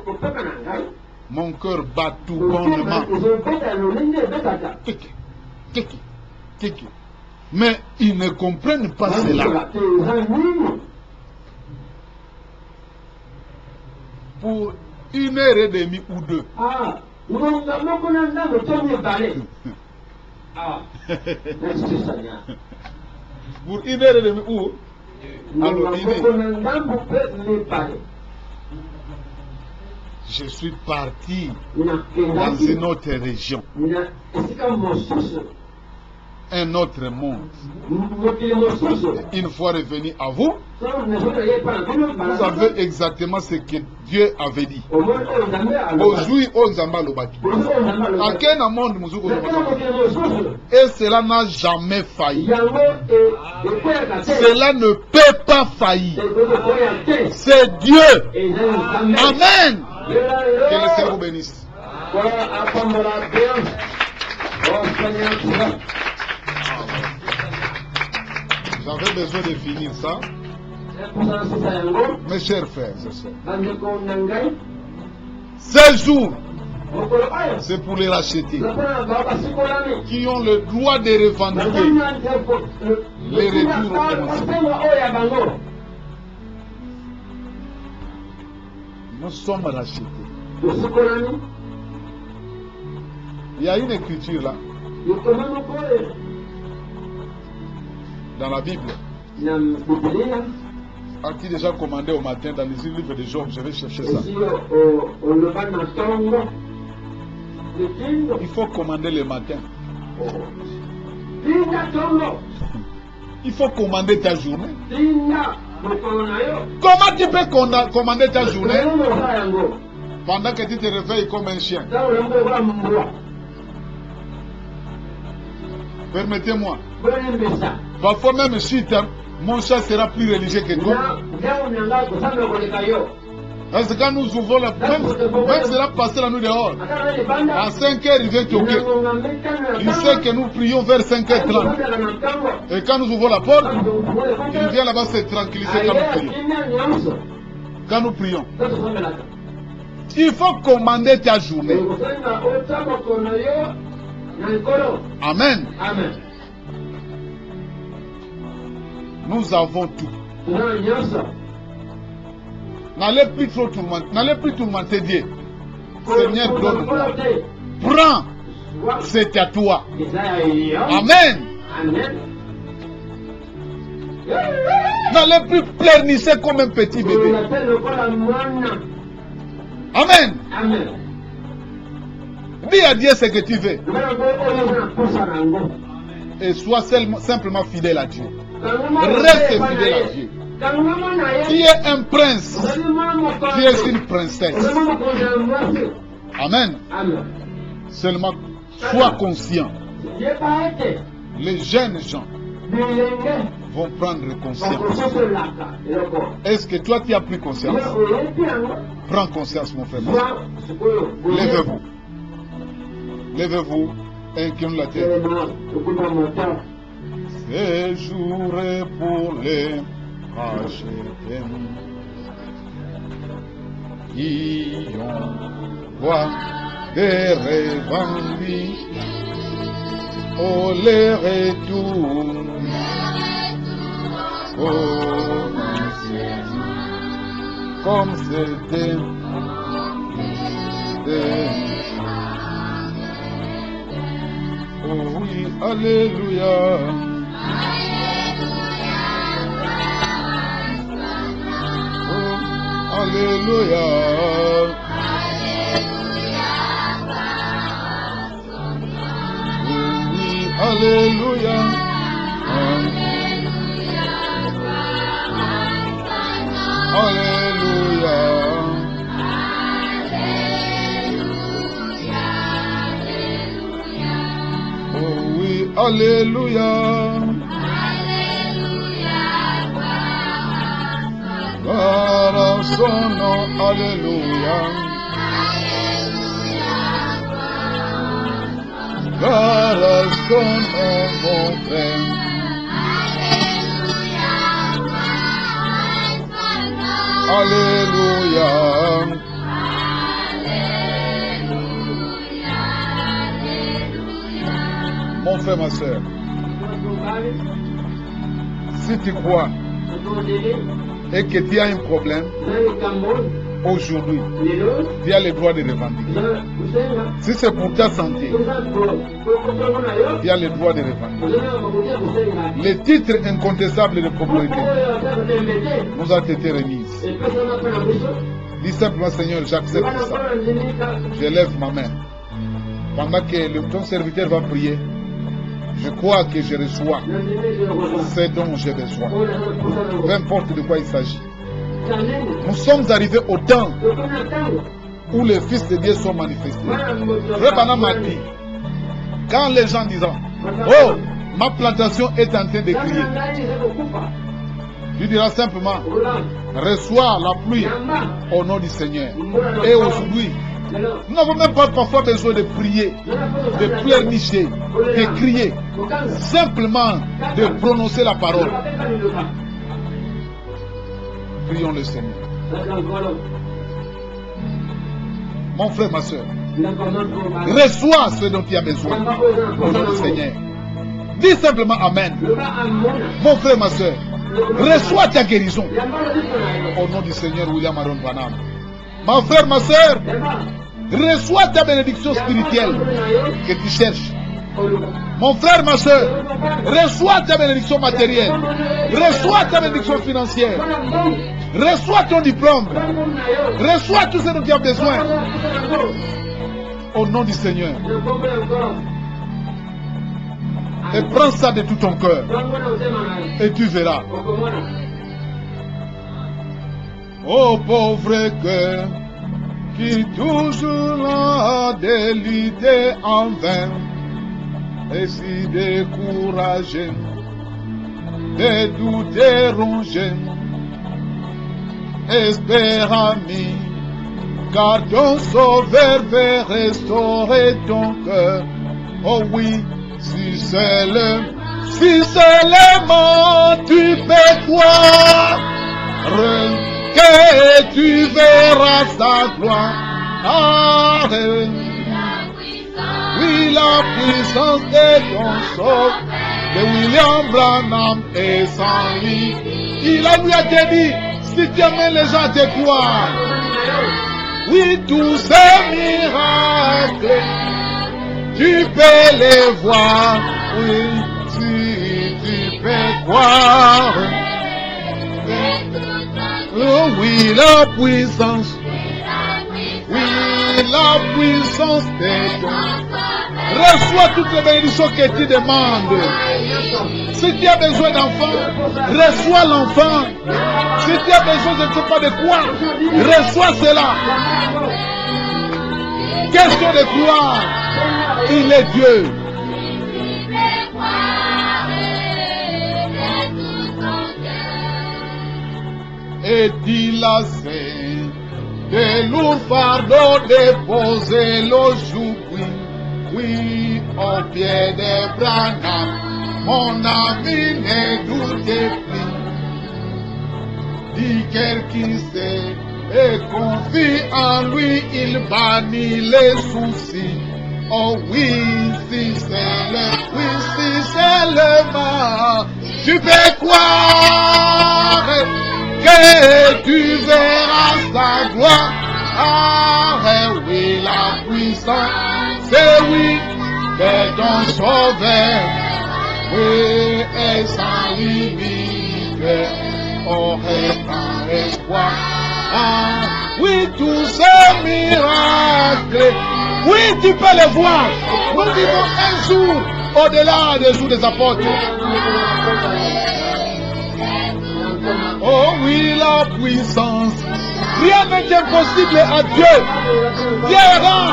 mon cœur bat tout bonnement. Mais ils ne comprennent pas cela. Pour 1h30 ou 2. Pour 1h30 ou alors je suis parti dans une autre région, un autre monde. Une fois revenu à vous, vous savez exactement ce que Dieu avait dit. Aujourd'hui, à quel monde et cela n'a jamais failli. Cela ne peut pas faillir. C'est Dieu. Amen. Que le Seigneur vous bénisse. J'avais besoin de finir ça. Mes chers frères et sœurs, ces jours, c'est pour les racheter, qui ont le droit de revendiquer les retours au commencement. Nous sommes rachetés. Il y a une écriture là, dans la Bible, à qui déjà commandé au matin dans les livres de Job. Je vais chercher ça. Il faut commander le matin. Il faut commander ta journée. Comment tu peux commander ta journée pendant que tu te réveilles comme un chien? Permettez-moi. Parfois même si mon chat sera plus religieux que toi. Parce que quand nous ouvrons la même sera passé la nuit dehors. À 5 h, il vient toquer. Il sait que nous prions vers 5h30. Et quand nous ouvrons la porte, il vient là-bas se tranquilliser quand nous prions. Quand nous prions. Il faut commander ta journée. Amen. Nous avons tout. N'allez plus trop tourmenter Dieu. Seigneur, donne-moi. Prends. C'est à toi. Amen. N'allez plus pleurnicher comme un petit bébé. Amen. Amen. Dis à Dieu ce que tu veux. Et sois simplement fidèle à Dieu. Reste fidèle à Dieu. Tu es un prince. Tu es une princesse. Amen. Seulement, sois conscient. Les jeunes gens vont prendre conscience. Est-ce que toi tu as pris conscience? Prends conscience, mon frère. Lèvez-vous. Lèvez-vous. Inclinez la tête. Ces jours pour les racheter qui ont voix des revendiques. Oh, les retours. Oh, comme c'était. Oh oui, alléluia. Oh, alléluia. Oh oui, alléluia. Alléluia. Alléluia. Gloire à son nom, alléluia. Gloire à son nom, mon frère. Alléluia. Mon frère, ma soeur, si tu crois et que tu as un problème, aujourd'hui, tu as le droit de revendiquer. Si c'est pour ta santé, tu as le droit de revendiquer. Les titres incontestables de propriété nous ont été remis. Dis simplement, Seigneur, j'accepte ça. Je lève ma main. Pendant que ton serviteur va prier, je crois que je reçois ce dont j'ai besoin. Peu importe de quoi il s'agit. Nous sommes arrivés au temps où les fils de Dieu sont manifestés. Frère Branham a dit, quand les gens disent, oh, ma plantation est en train de crier, tu diras simplement, reçois la pluie au nom du Seigneur. Et aujourd'hui, nous n'avons même pas parfois besoin de prier, de pleurnicher, de crier, simplement de prononcer la parole. Prions le Seigneur. Mon frère, ma soeur, reçois ce dont tu as besoin au nom du Seigneur. Dis simplement Amen. Mon frère, ma soeur, reçois ta guérison au nom du Seigneur William Aaron Branham. Ma frère, ma soeur, reçois ta bénédiction spirituelle que tu cherches. Mon frère, ma soeur, reçois ta bénédiction matérielle. Reçois ta bénédiction financière. Reçois ton diplôme. Reçois tout ce dont tu as besoin. Au nom du Seigneur. Et prends ça de tout ton cœur. Et tu verras. Ô pauvre cœur, qui toujours a des l'idées en vain, et si découragé, des doutes rongés, espère ami, car ton sauveur veut restaurer ton cœur. Oh oui, si seulement tu peux croire, que tu verras sa gloire. Oui, la puissance de ton sauveur, de William Branham est sans lui. Il a lui a dit, si tu amènes les gens à te croire, oui, tous ces miracles, tu peux les voir. Oui, si tu peux croire. Oui, la puissance. Oui, la puissance des dons. Reçois toutes les bénédictions que tu demandes. Si tu as besoin d'enfant, reçois l'enfant. Si tu as besoin je ne sais pas de quoi, reçois cela. Question de croire. Il est Dieu. Et dis-la c'est de lourds fardeaux déposés le jour, oui, au pied de Branham, mon ami ne doutez plus. Dis quelqu'un sait et confie en lui, il bannit les soucis. Oh oui, si c'est le mal, tu peux croire que tu verras sa gloire. Ah oui, la puissance, c'est oui, que ton sauveur, oui, est sans limite, aurait un espoir. Ah oui, tous ces miracles, oui, tu peux les voir. Nous vivons un jour au-delà des jours des apôtres. Oh oui, la puissance. Rien n'est impossible à Dieu. Dieu rend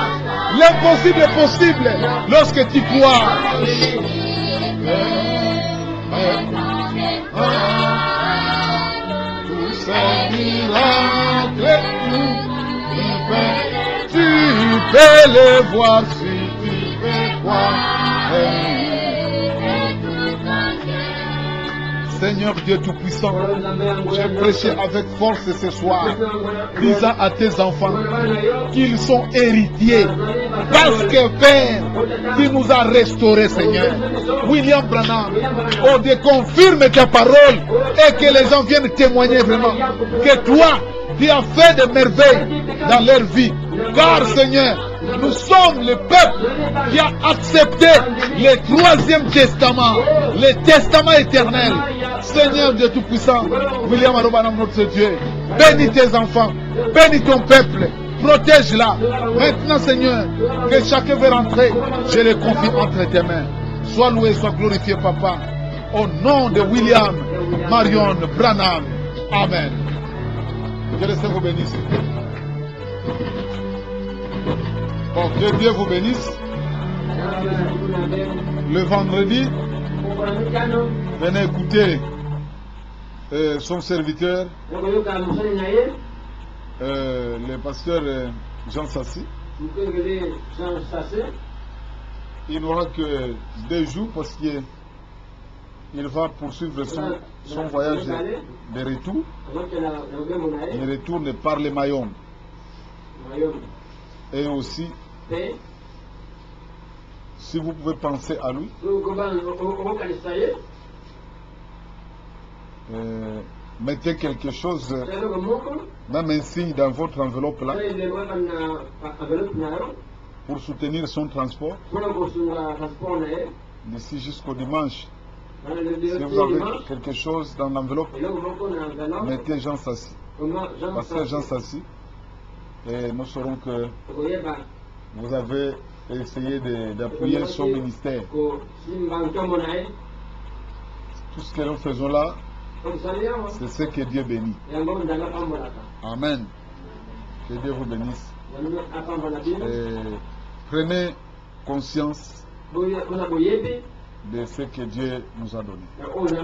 l'impossible possible lorsque tu crois. Tous ces miracles, tu peux les voir si tu peux croire. Seigneur Dieu Tout-Puissant, j'ai prêché avec force ce soir, disant à tes enfants qu'ils sont héritiers. Parce que Père, tu nous as restaurés, Seigneur. William Branham, on déconfirme ta parole et que les gens viennent témoigner vraiment que toi, tu as fait des merveilles dans leur vie. Car Seigneur, nous sommes le peuple qui a accepté le 3e testament, le testament éternel. Seigneur Dieu Tout-Puissant, William Arobanam, notre Dieu, bénis tes enfants, bénis ton peuple, protège-la. Maintenant, Seigneur, que chacun veut rentrer, je les confie entre tes mains. Sois loué, sois glorifié, Papa. Au nom de William Marion Branham. Amen. Que le Seigneur vous bénisse. Bon, que Dieu vous bénisse. Le vendredi, venez écouter son serviteur, le pasteur Jean Sassi. Il n'aura que 2 jours parce qu'il va poursuivre son voyage de retour. Il retourne par les Mayombe. Et aussi, si vous pouvez penser à lui, mettez quelque chose, même un signe dans votre enveloppe là, pour soutenir son transport d'ici jusqu'au dimanche. Si vous avez quelque chose dans l'enveloppe, mettez Jean Sassi, pasteur Jean Sassi, et nous saurons que vous avez essayé d'appuyer son ministère. Tout ce que nous faisons là, c'est ce que Dieu bénit. Amen. Que Dieu vous bénisse. Et prenez conscience de ce que Dieu nous a donné.